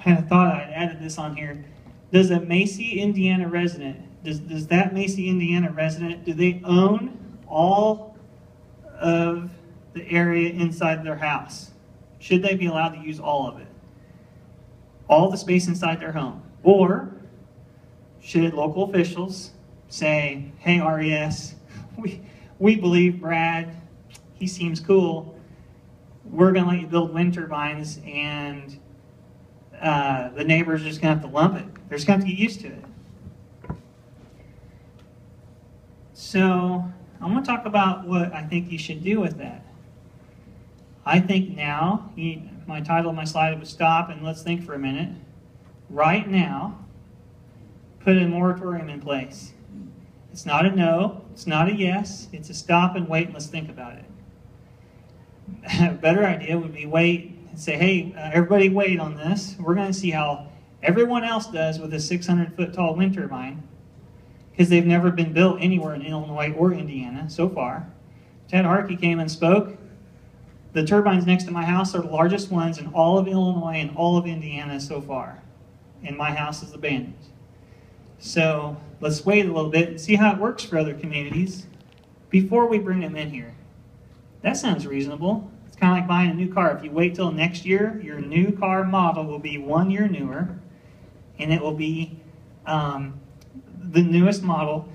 a thought. I added this on here. Does a Macy, Indiana resident, does that Macy, Indiana resident, do they own all of the area inside their house? Should they be allowed to use all of it? All the space inside their home? Or should local officials say, hey, RES, we believe Brad, he seems cool, we're going to let you build wind turbines, and the neighbors are just going to have to lump it. They're just going to have to get used to it. So I'm going to talk about what I think you should do with that. I think now, my title of my slide was Stop and Let's Think for a Minute. Right now, put a moratorium in place. It's not a no, it's not a yes, it's a stop and wait and let's think about it. A better idea would be wait and say, hey, everybody wait on this. We're going to see how everyone else does with a 600-foot tall wind turbine, because they've never been built anywhere in Illinois or Indiana so far. Ted Hartke came and spoke. The turbines next to my house are the largest ones in all of Illinois and all of Indiana so far. And my house is abandoned. So let's wait a little bit and see how it works for other communities before we bring them in here. That sounds reasonable. It's kind of like buying a new car. If you wait till next year, your new car model will be 1 year newer, and it will be the newest model,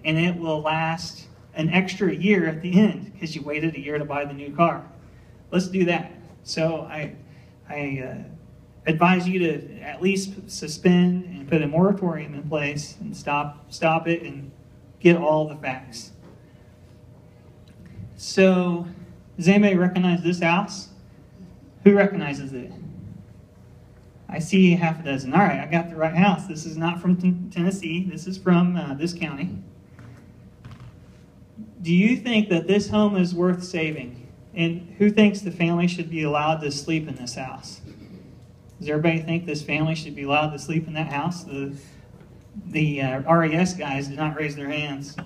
and it will last an extra year at the end because you waited a year to buy the new car. Let's do that. So I advise you to at least suspend and put a moratorium in place and stop it and get all the facts. So, does anybody recognize this house? Who recognizes it? I see half a dozen. All right, I got the right house. This is not from Tennessee. This is from this county. Do you think that this home is worth saving? And who thinks the family should be allowed to sleep in this house? Does everybody think this family should be allowed to sleep in that house? The RES guys did not raise their hands.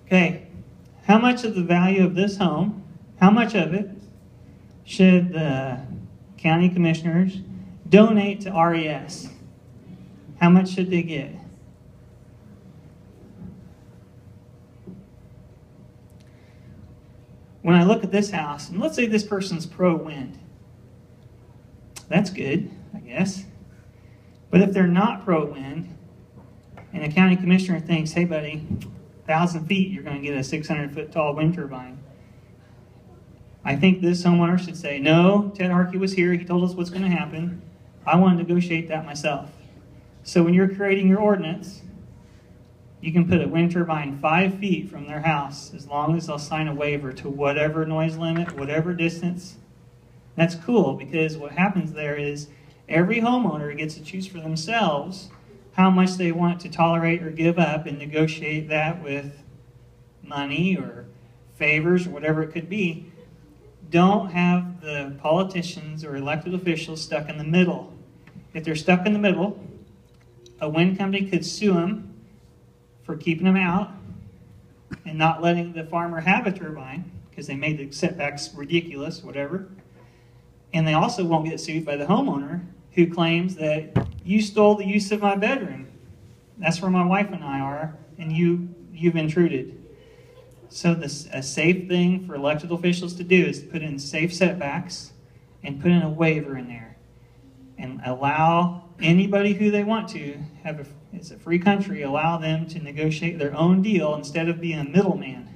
Okay, how much of the value of this home, how much of it should the county commissioners donate to RES? How much should they get? When I look at this house, and let's say this person's pro-wind. That's good, I guess. But if they're not pro-wind, and a county commissioner thinks, hey buddy, 1,000 feet, you're going to get a 600-foot tall wind turbine. I think this homeowner should say, no, Ted Hartke was here, he told us what's going to happen. I want to negotiate that myself. So when you're creating your ordinance, you can put a wind turbine 5 feet from their house as long as they'll sign a waiver to whatever noise limit, whatever distance. That's cool, because what happens there is every homeowner gets to choose for themselves how much they want to tolerate or give up and negotiate that with money or favors or whatever it could be. Don't have the politicians or elected officials stuck in the middle. If they're stuck in the middle, a wind company could sue them for keeping them out and not letting the farmer have a turbine because they made the setbacks ridiculous, whatever. And they also won't get sued by the homeowner who claims that you stole the use of my bedroom. That's where my wife and I are, and you've intruded. So a safe thing for elected officials to do is put in safe setbacks and put in a waiver in there and allow anybody who they want to it's a free country, allow them to negotiate their own deal instead of being a middleman.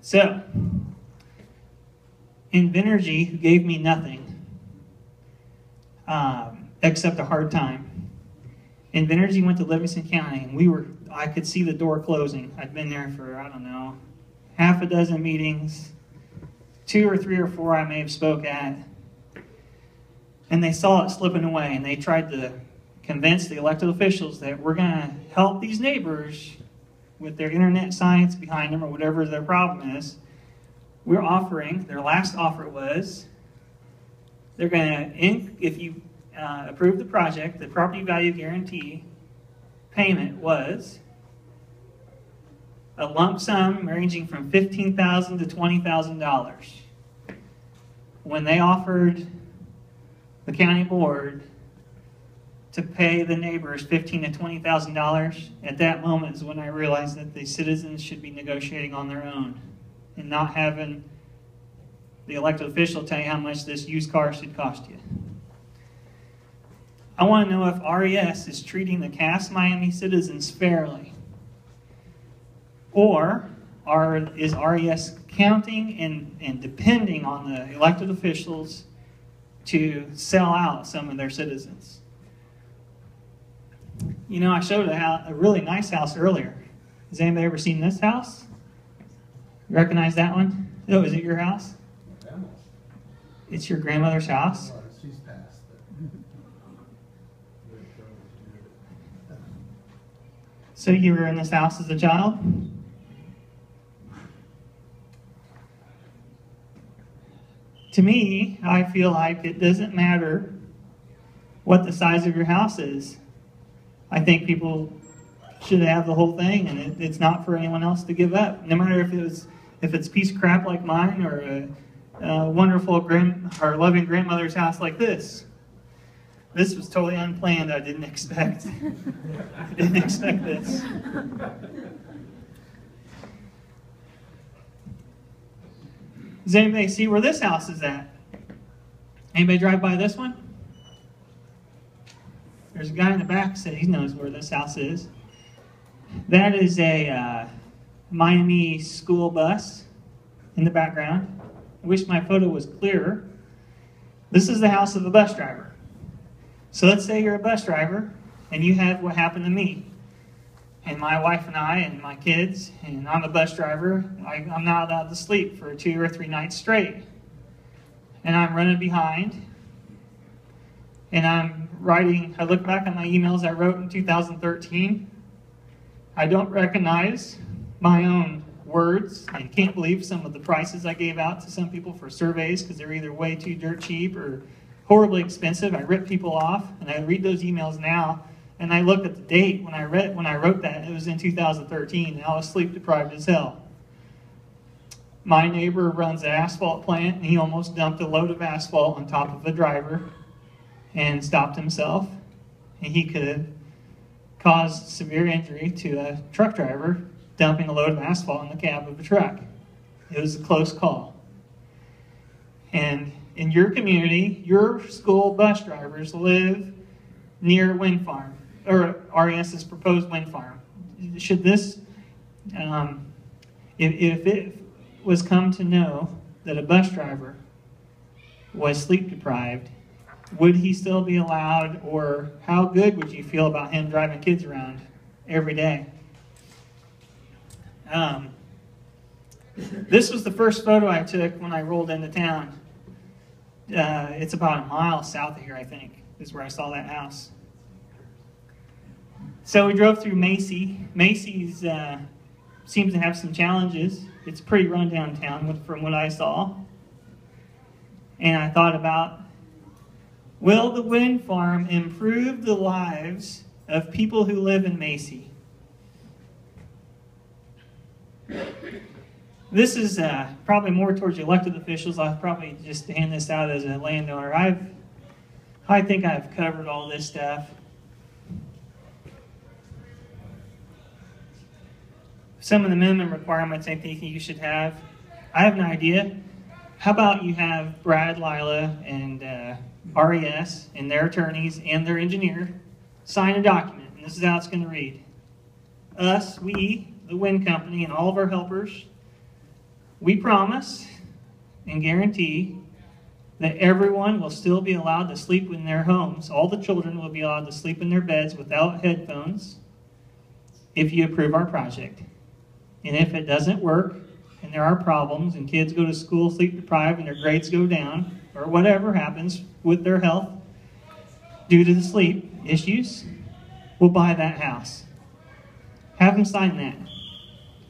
So, Invenergy, who gave me nothing except a hard time. Invenergy went to Livingston County, and I could see the door closing. I'd been there for, I don't know, half a dozen meetings, 2 or 3 or 4 I may have spoke at. And they saw it slipping away, and they tried to convince the elected officials that we're going to help these neighbors with their internet science behind them or whatever their problem is. We're offering, their last offer was, they're going to, if you approve the project, the property value guarantee payment was a lump sum ranging from $15,000 to $20,000. When they offered the county board to pay the neighbors $15,000 to $20,000, at that moment is when I realized that the citizens should be negotiating on their own and not having the elected official tell you how much this used car should cost you. I want to know if RES is treating the Cass Miami citizens fairly, or is RES counting and depending on the elected officials to sell out some of their citizens. You know, I showed a really nice house earlier. Has anybody ever seen this house? You recognize that one? Oh, is it your house? It's your grandmother's house? She's passed. So you were in this house as a child? To me, I feel like it doesn't matter what the size of your house is. I think people should have the whole thing, and it's not for anyone else to give up. No matter if it's a piece of crap like mine or a wonderful or loving grandmother's house like this. This was totally unplanned. I didn't expect. I didn't expect this. Does anybody see where this house is at? Anybody drive by this one? There's a guy in the back said he knows where this house is. That is a Miami school bus in the background. I wish my photo was clearer. This is the house of a bus driver. So let's say you're a bus driver and you have what happened to me. And my wife and I and my kids, and I'm a bus driver, I'm not allowed to sleep for 2 or 3 nights straight. And I'm running behind. And I look back at my emails I wrote in 2013. I don't recognize my own words. I can't believe some of the prices I gave out to some people for surveys because they're either way too dirt cheap or horribly expensive. I rip people off, and I read those emails now, and I look at the date when I wrote that. It was in 2013, and I was sleep deprived as hell. My neighbor runs an asphalt plant, and he almost dumped a load of asphalt on top of a driver and stopped himself. And he could have caused severe injury to a truck driver dumping a load of asphalt in the cab of a truck. It was a close call. And in your community, your school bus drivers live near a wind farm, or RES's proposed wind farm. Should this, if it was come to know that a bus driver was sleep deprived, would he still be allowed, or how good would you feel about him driving kids around every day? This was the first photo I took when I rolled into town. It's about a mile south of here, I think, is where I saw that house. So we drove through Macy. Macy's seems to have some challenges. It's a pretty run-down town from what I saw. And I thought about, will the wind farm improve the lives of people who live in Macy? This is probably more towards the elected officials. I'll probably just hand this out as a landowner. I think I've covered all this stuff. Some of the minimum requirements I think you should have. I have an idea. How about you have Brad, Lila, and RES and their attorneys and their engineer sign a document, and this is how it's going to read. Us, we, the wind company, and all of our helpers, we promise and guarantee that everyone will still be allowed to sleep in their homes. All the children will be allowed to sleep in their beds without headphones if you approve our project. And if it doesn't work, and there are problems, and kids go to school sleep deprived and their grades go down, or whatever happens with their health due to the sleep issues, we'll buy that house. Have them sign that.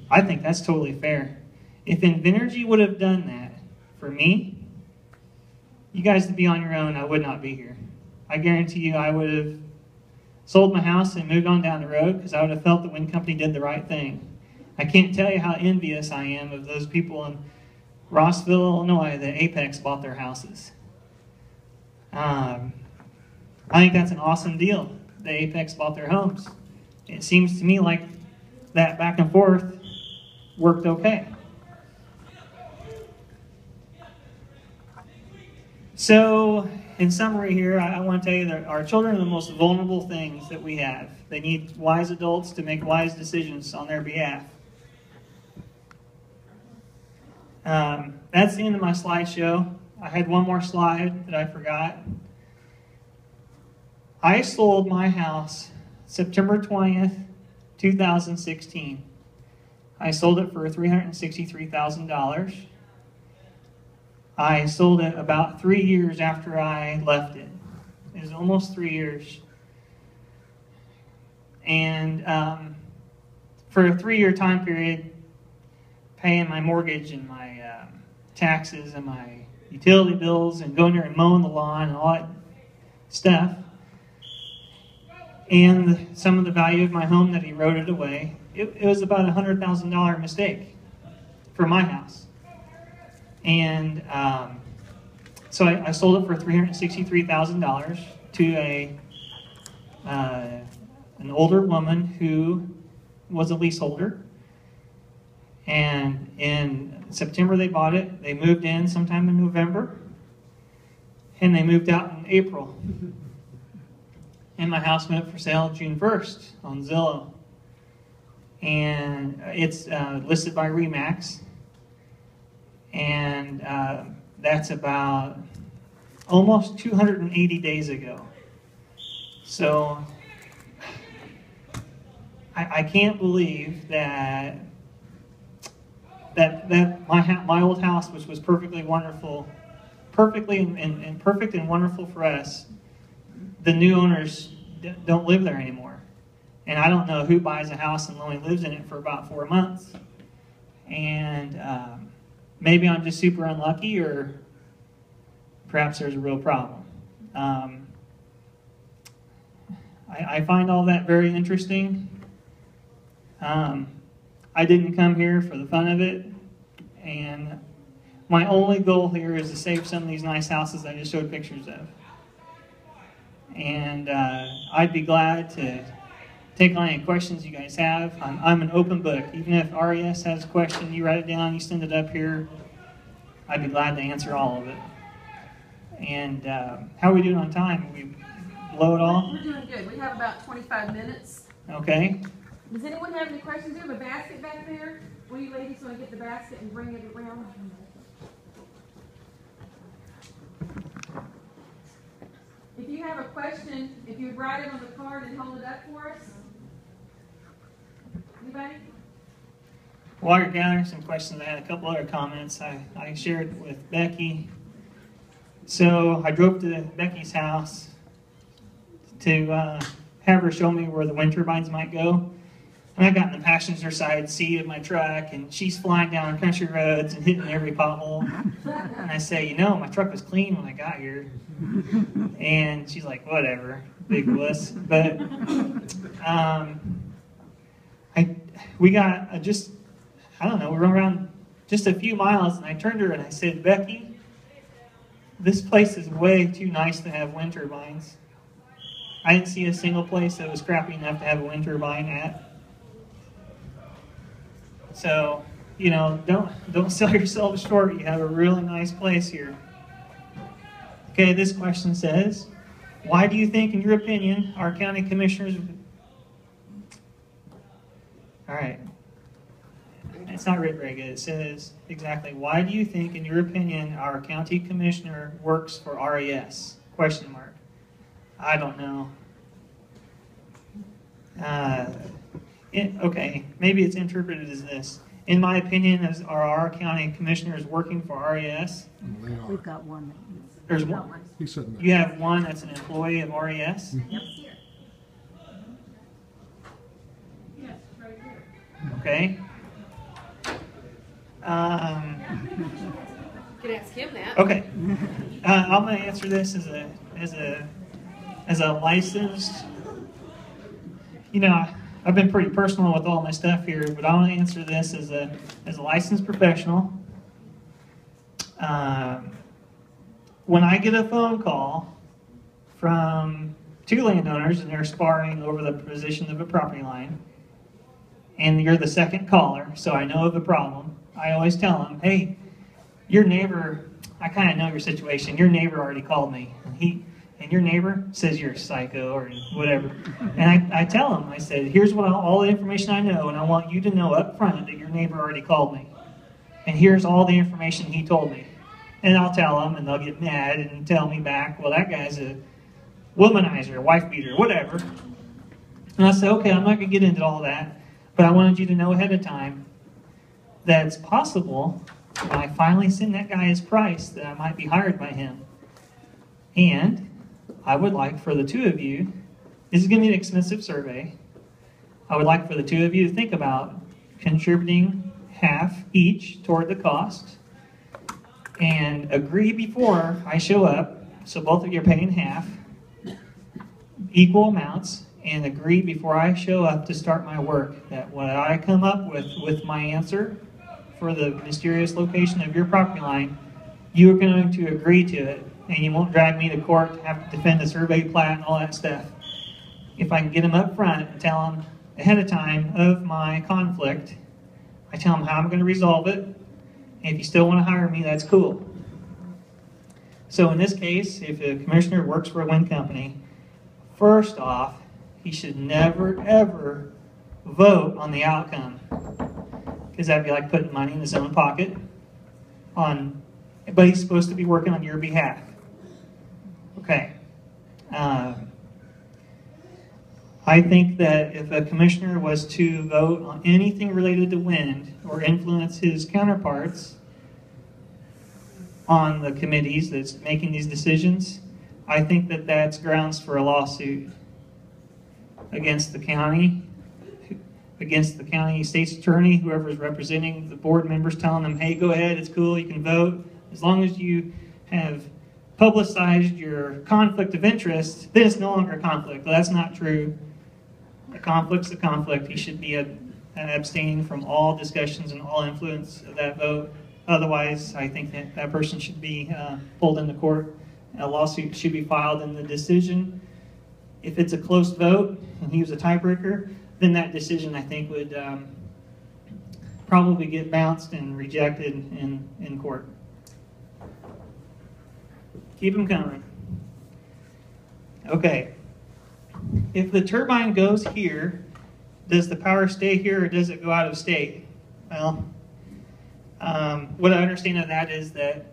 I think that's totally fair. If Invenergy would have done that for me, you guys would be on your own. I would not be here. I guarantee you I would have sold my house and moved on down the road because I would have felt the wind company did the right thing. I can't tell you how envious I am of those people in Rossville, Illinois, that Apex bought their houses. I think that's an awesome deal that Apex bought their homes. It seems to me like that back and forth worked okay. So, in summary here, I want to tell you that our children are the most vulnerable things that we have. They need wise adults to make wise decisions on their behalf. That's the end of my slideshow. I had one more slide that I forgot. I sold my house September 20th, 2016. I sold it for $363,000. I sold it about 3 years after I left it. It was almost 3 years. And for a 3-year time period, paying my mortgage and my taxes and my utility bills and going there and mowing the lawn and all that stuff, and some of the value of my home that eroded away, it was about a $100,000 mistake for my house. And so I sold it for $363,000 to an older woman who was a leaseholder. And in September they bought it. They moved in sometime in November. And they moved out in April. And my house went up for sale June 1st on Zillow. And it's listed by RE/MAX. And that's about almost 280 days ago. So I can't believe that my old house, which was perfectly wonderful, perfect and wonderful for us, the new owners don't live there anymore. And I don't know who buys a house and only lives in it for about 4 months. And maybe I'm just super unlucky, or perhaps there's a real problem. I find all that very interesting. I didn't come here for the fun of it, and my only goal here is to save some of these nice houses I just showed pictures of. And I'd be glad to take on any questions you guys have. I'm an open book. Even if RES has a question, you write it down, you send it up here, I'd be glad to answer all of it. And how are we doing on time? We blow it all? We're doing good. We have about 25 minutes. Okay. Does anyone have any questions? Do you have a basket back there? One of you ladies want to get the basket and bring it around? If you have a question, if you would write it on the card and hold it up for us. Anybody? While you're gathering some questions, I had a couple other comments I shared with Becky. So I drove to Becky's house to have her show me where the wind turbines might go. And I got in the passenger side seat of my truck, and she's flying down country roads and hitting every pothole. And I say, you know, my truck was clean when I got here. And she's like, whatever, big wuss. But we got I don't know, we run around just a few miles, and I turned to her and I said, Becky, this place is way too nice to have wind turbines. I didn't see a single place that was crappy enough to have a wind turbine at. So, you know, don't sell yourself short. You have a really nice place here. Okay, this question says, why do you think, in your opinion, our county commissioners... All right. It's not written very good. It says exactly, why do you think, in your opinion, our county commissioner works for RES? Question mark. I don't know. Okay, maybe it's interpreted as this. In my opinion, are our county commissioners working for RES? We've got one. There's one. He said no. You have one that's an employee of RES? Yep. Okay. You can ask him that. Okay. I'm going to answer this as a licensed. You know, I've been pretty personal with all my stuff here, but I want to answer this as a licensed professional. When I get a phone call from two landowners and they're sparring over the position of a property line, and you're the second caller, so I know of the problem, I always tell them, hey, your neighbor, I kind of know your situation. Your neighbor already called me, and your neighbor says you're a psycho or whatever. And I tell him, I said, here's all the information I know, and I want you to know up front that your neighbor already called me. And here's all the information he told me. And I'll tell them, and they'll get mad and tell me back, well, that guy's a womanizer, wife beater, whatever. And I said, okay, I'm not going to get into all that, but I wanted you to know ahead of time that it's possible when I finally send that guy his price that I might be hired by him. And I would like for the two of you, this is going to be an expensive survey, I would like for the two of you to think about contributing half each toward the cost and agree before I show up, so both of you are paying half, equal amounts, and agree before I show up to start my work that when I come up with my answer for the mysterious location of your property line, you're going to agree to it, and you won't drag me to court to have to defend the survey plat and all that stuff. If I can get them up front and tell them ahead of time of my conflict, I tell them how I'm going to resolve it, and if you still want to hire me, that's cool. So in this case, if a commissioner works for a wind company, first off, he should never, ever vote on the outcome, because that'd be like putting money in his own pocket. But he's supposed to be working on your behalf. Okay. I think that if a commissioner was to vote on anything related to wind or influence his counterparts on the committees that's making these decisions, I think that that's grounds for a lawsuit against the county, state's attorney, whoever's representing the board members, telling them, hey, go ahead, it's cool, you can vote. As long as you have publicized your conflict of interest, then it's no longer a conflict. Well, that's not true. A conflict's a conflict. He should be abstaining from all discussions and all influence of that vote. Otherwise, I think that person should be pulled into court. A lawsuit should be filed, and the decision, if it's a close vote and he was a tiebreaker, then that decision, I think, would probably get bounced and rejected in court. Keep them coming. Okay. If the turbine goes here, does the power stay here or does it go out of state? Well, what I understand of that is that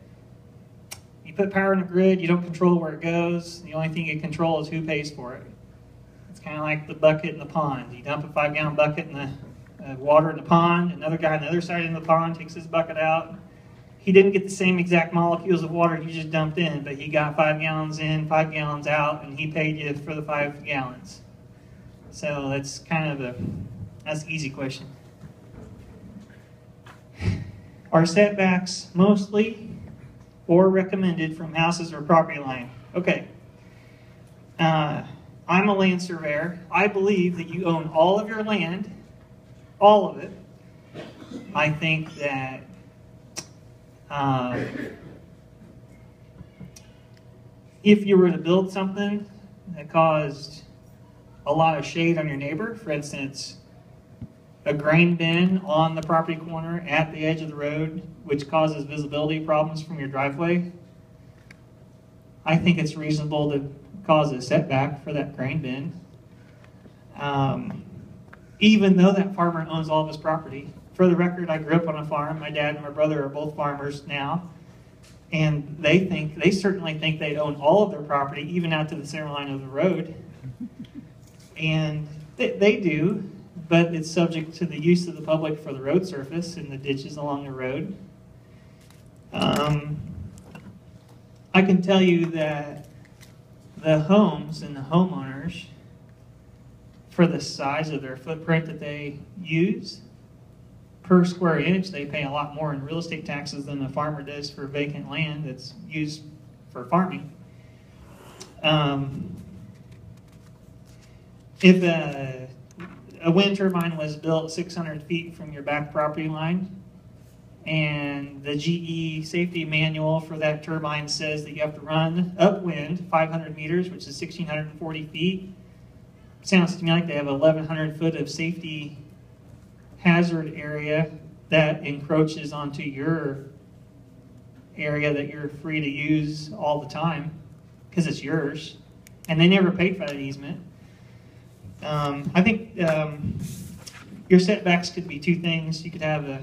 you put power in the grid, you don't control where it goes. The only thing you control is who pays for it. It's kind of like the bucket in the pond. You dump a 5-gallon bucket in the water in the pond. Another guy on the other side of the pond takes his bucket out. He didn't get the same exact molecules of water you just dumped in, but he got 5 gallons in, 5 gallons out, and he paid you for the 5 gallons. So that's kind of that's an easy question. Are setbacks mostly or recommended from houses or property line? Okay. I'm a land surveyor. I believe that you own all of your land, all of it. I think that If you were to build something that caused a lot of shade on your neighbor, for instance, a grain bin on the property corner at the edge of the road, which causes visibility problems from your driveway, I think it's reasonable to cause a setback for that grain bin. Even though that farmer owns all of his property. For the record, I grew up on a farm. My dad and my brother are both farmers now. And they certainly think they own all of their property, even out to the center line of the road. And they do, but it's subject to the use of the public for the road surface and the ditches along the road. I can tell you that the homes and the homeowners, for the size of their footprint that they use, per square inch, they pay a lot more in real estate taxes than the farmer does for vacant land that's used for farming. If a wind turbine was built 600 feet from your back property line, and the GE safety manual for that turbine says that you have to run upwind 500 meters, which is 1,640 feet, sounds to me like they have 1,100 foot of safety hazard area that encroaches onto your area that you're free to use all the time because it's yours, and they never paid for that easement. I think your setbacks could be two things. You could have a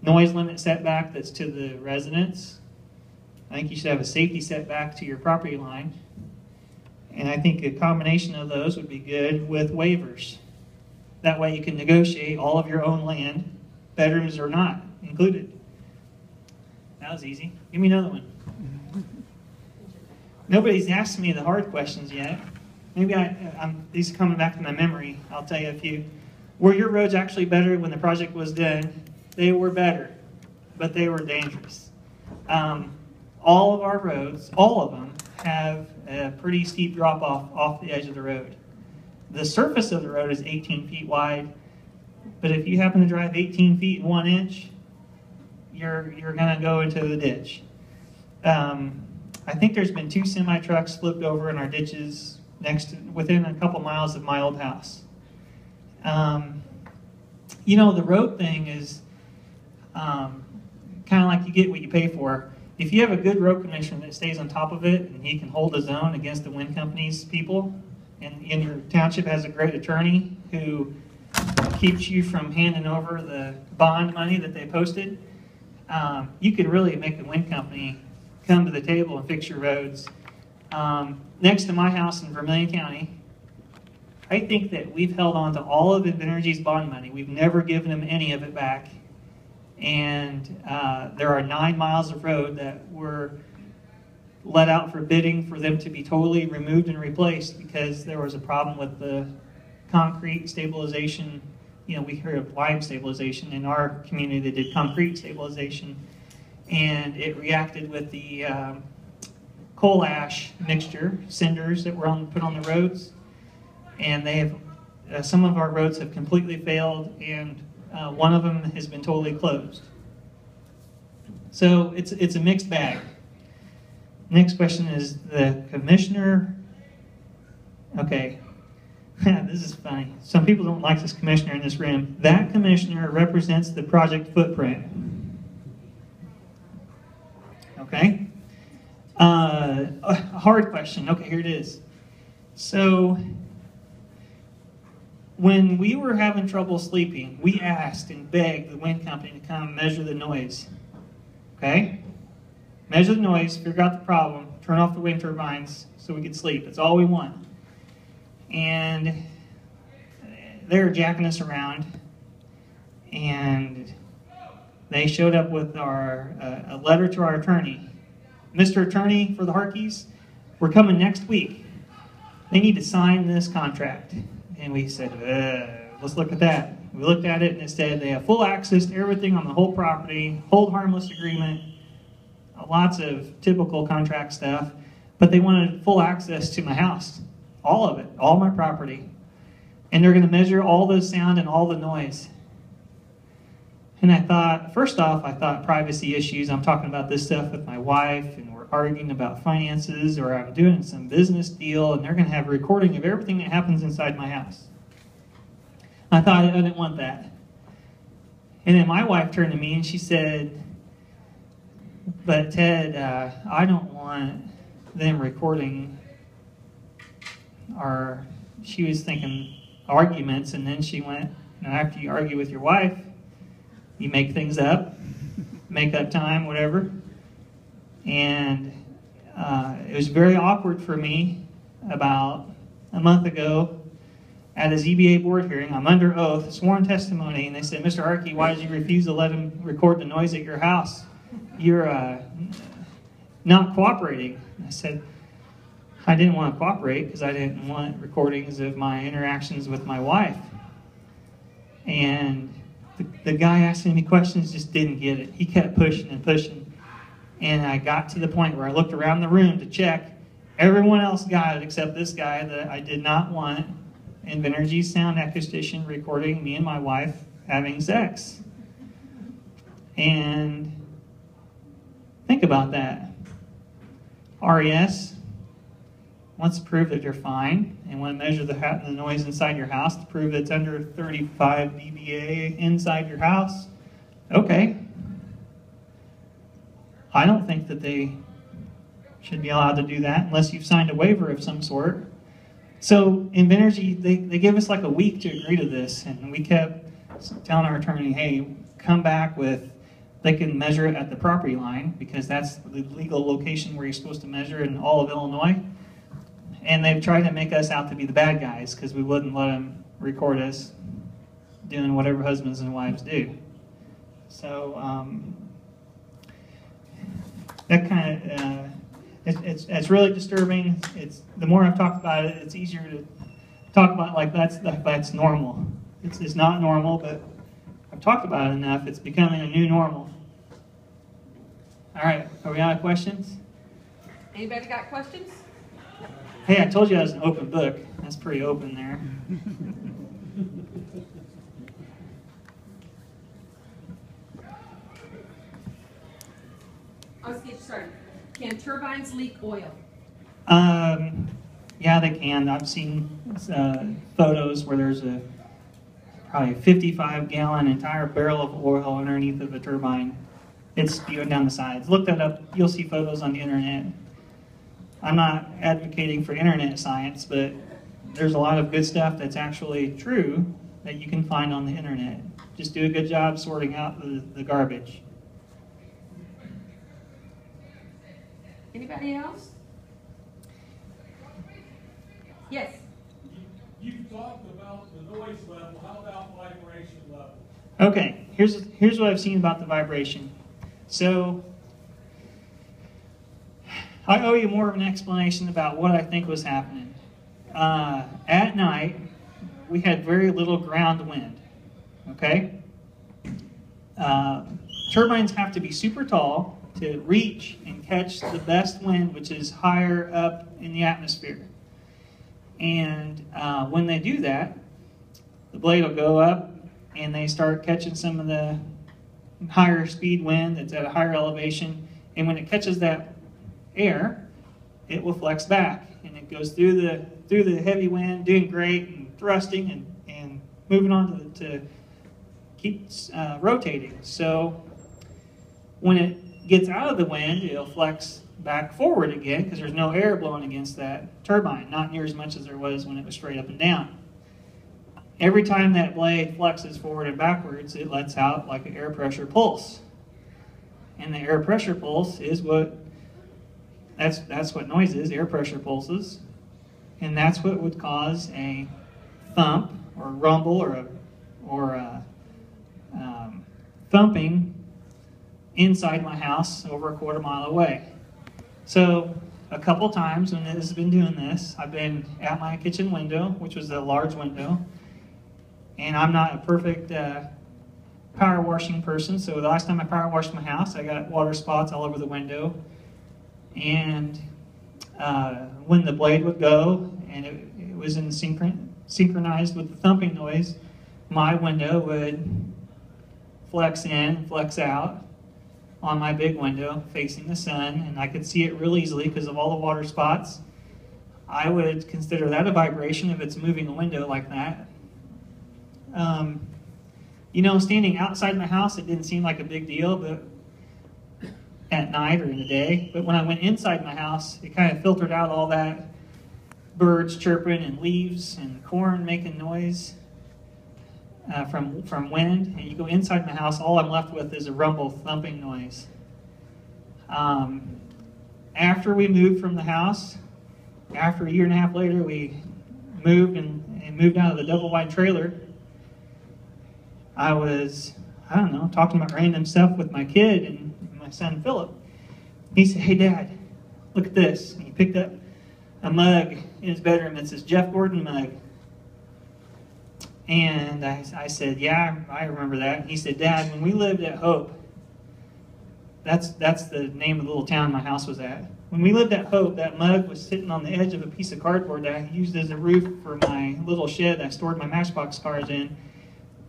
noise limit setback that's to the residents. I think you should have a safety setback to your property line. And I think a combination of those would be good with waivers. That way you can negotiate all of your own land, bedrooms or not included. That was easy. Give me another one. Nobody's asked me the hard questions yet. Maybe these are coming back to my memory. I'll tell you a few. Were your roads actually better when the project was done? They were better, but they were dangerous. All of our roads, all of them, have a pretty steep drop off the edge of the road. The surface of the road is 18 feet wide, but if you happen to drive 18 feet and 1 inch, you're going to go into the ditch. I think there's been 2 semi-trucks flipped over in our ditches within a couple miles of my old house. You know, the road thing is kind of like you get what you pay for. If you have a good road commissioner that stays on top of it and he can hold his own against the wind company's people, and your township has a great attorney who keeps you from handing over the bond money that they posted, you could really make the wind company come to the table and fix your roads. Next to my house in Vermilion County, I think that we've held on to all of Invenergy's bond money. We've never given them any of it back. And there are 9 miles of road that were let out for bidding for them to be totally removed and replaced because there was a problem with the concrete stabilization. You know, we heard of lime stabilization. In our community, they did concrete stabilization. And it reacted with the coal ash mixture, cinders that were put on the roads. And they have, some of our roads have completely failed, and one of them has been totally closed. So it's a mixed bag. Next question is the commissioner. Okay, this is funny. Some people don't like this commissioner in this room. That commissioner represents the project footprint. Okay. A hard question. Okay, here it is. So when we were having trouble sleeping, we asked and begged the wind company to come measure the noise. Okay? Measure the noise, figure out the problem, turn off the wind turbines so we could sleep. That's all we want. And they were jacking us around, and they showed up with a letter to our attorney. Mr. Attorney for the Hartkes, we're coming next week. They need to sign this contract. And we said, let's look at that. We looked at it and it said they have full access to everything on the whole property, hold harmless agreement, lots of typical contract stuff, but they wanted full access to my house, all of it, all my property. And they're going to measure all the sound and all the noise. And I thought, first off, I thought privacy issues. I'm talking about this stuff with my wife, and we're arguing about finances, or I'm doing some business deal, and they're going to have a recording of everything that happens inside my house. I thought I didn't want that. And then my wife turned to me and she said, but Ted, I don't want them recording our, she was thinking arguments, and then she went, after you argue with your wife, you make things up, make up time, whatever. And it was very awkward for me about a month ago at a ZBA board hearing. I'm under oath, sworn testimony, and they said, Mr. Hartke, why did you refuse to let him record the noise at your house? You're not cooperating. I said, I didn't want to cooperate because I didn't want recordings of my interactions with my wife. And the guy asking me questions just didn't get it. He kept pushing and pushing. And I got to the point where I looked around the room to check. Everyone else got it except this guy that I did not want Invenergy's sound acoustician recording me and my wife having sex. And think about that. RES wants to prove that you're fine and want to measure the noise inside your house to prove it's under 35 dBA inside your house. Okay. I don't think that they should be allowed to do that unless you've signed a waiver of some sort. So Invenergy, they gave us like a week to agree to this, and we kept telling our attorney, hey, come back with, they can measure it at the property line because that's the legal location where you're supposed to measure in all of Illinois. And they've tried to make us out to be the bad guys because we wouldn't let them record us doing whatever husbands and wives do. So that kind of, it's really disturbing. It's the more I've talked about it, it's easier to talk about like that's normal. It's not normal, but I've talked about it enough. It's becoming a new normal. All right, are we out of questions? Anybody got questions? Hey, I told you I was an open book. That's pretty open there. Let's get started. Can turbines leak oil? Yeah, they can. I've seen photos where there's probably a 55-gallon entire barrel of oil underneath of a turbine. It's spewing down the sides. Look that up. You'll see photos on the internet. I'm not advocating for internet science, but there's a lot of good stuff that's actually true that you can find on the internet. Just do a good job sorting out the garbage. Anybody else? Yes. You've talked about the noise level. How about vibration level? Okay, here's what I've seen about the vibration. So I owe you more of an explanation about what I think was happening. At night, we had very little ground wind. Okay? Turbines have to be super tall to reach and catch the best wind, which is higher up in the atmosphere. And when they do that, the blade will go up and they start catching some of the higher speed wind that's at a higher elevation. And when it catches that air, it will flex back. And it goes through the heavy wind, doing great and thrusting and moving on to keep rotating. So when it gets out of the wind, it'll flex back forward again because there's no air blowing against that turbine, not near as much as there was when it was straight up and down. Every time that blade flexes forward and backwards, it lets out like an air pressure pulse. And the air pressure pulse is that's what noise is, air pressure pulses. And that's what would cause a thump or rumble or a thumping inside my house over a quarter mile away. So a couple times when it has been doing this, I've been at my kitchen window, which was a large window, and I'm not a perfect power washing person, so the last time I power washed my house, I got water spots all over the window. And when the blade would go, and it was synchronized with the thumping noise, my window would flex in, flex out on my big window facing the sun, and I could see it real easily because of all the water spots. I would consider that a vibration if it's moving a window like that. You know, standing outside my house, it didn't seem like a big deal, but at night or in the day. But when I went inside my house, it kind of filtered out all that birds chirping and leaves and corn making noise from wind. And you go inside my house, all I'm left with is a rumble, thumping noise. After we moved from the house, after a year and a half later, we moved and moved out of the double wide trailer. I was, I don't know, talking about random stuff with my kid and my son Philip. He said, "Hey Dad, look at this." And he picked up a mug in his bedroom. It's this Jeff Gordon mug. And I said, "Yeah, I remember that." And he said, "Dad, when we lived at Hope," that's the name of the little town my house was at. "When we lived at Hope, that mug was sitting on the edge of a piece of cardboard that I used as a roof for my little shed I stored my Matchbox cars in.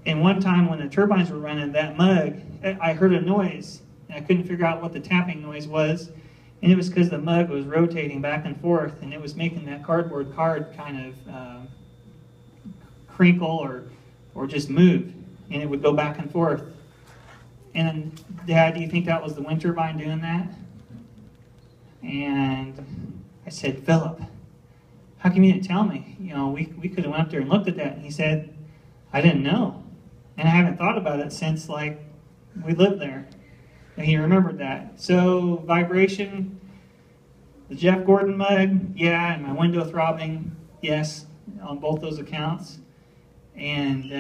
And one time when the turbines were running, that mug, I heard a noise. And I couldn't figure out what the tapping noise was. And it was because the mug was rotating back and forth, and it was making that cardboard card kind of crinkle or just move. And it would go back and forth. And Dad, do you think that was the wind turbine doing that?" And I said, "Philip, how come you didn't tell me? You know, we could have went up there and looked at that." And he said, "I didn't know. And I haven't thought about it since, like, we lived there." And he remembered that. So, vibration, the Jeff Gordon mug, yeah, and my window throbbing, yes, on both those accounts. And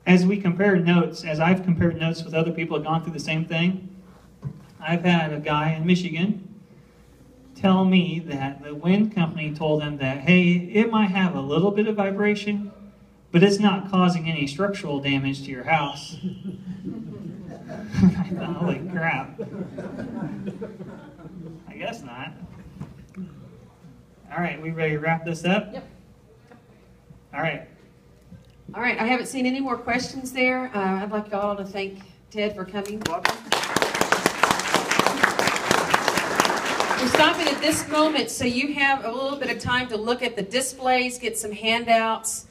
as we compare notes, as I've compared notes with other people who have gone through the same thing, I've had a guy in Michigan tell me that the wind company told him that, hey, it might have a little bit of vibration, but it's not causing any structural damage to your house. I thought, holy crap. I guess not. All right, we ready to wrap this up? Yep. All right. All right, I haven't seen any more questions there. I'd like y'all to thank Ted for coming. Welcome. We're stopping at this moment so you have a little bit of time to look at the displays, get some handouts,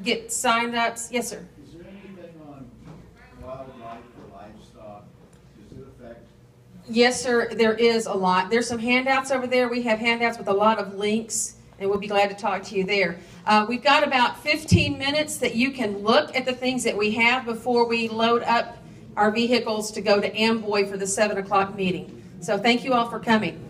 get signed ups. Yes, sir. Is there anything on wildlife or livestock? Does it affect? Yes, sir, there is a lot. There's some handouts over there. We have handouts with a lot of links, and we'll be glad to talk to you there. We've got about 15 minutes that you can look at the things that we have before we load up our vehicles to go to Amboy for the 7 o'clock meeting. So thank you all for coming.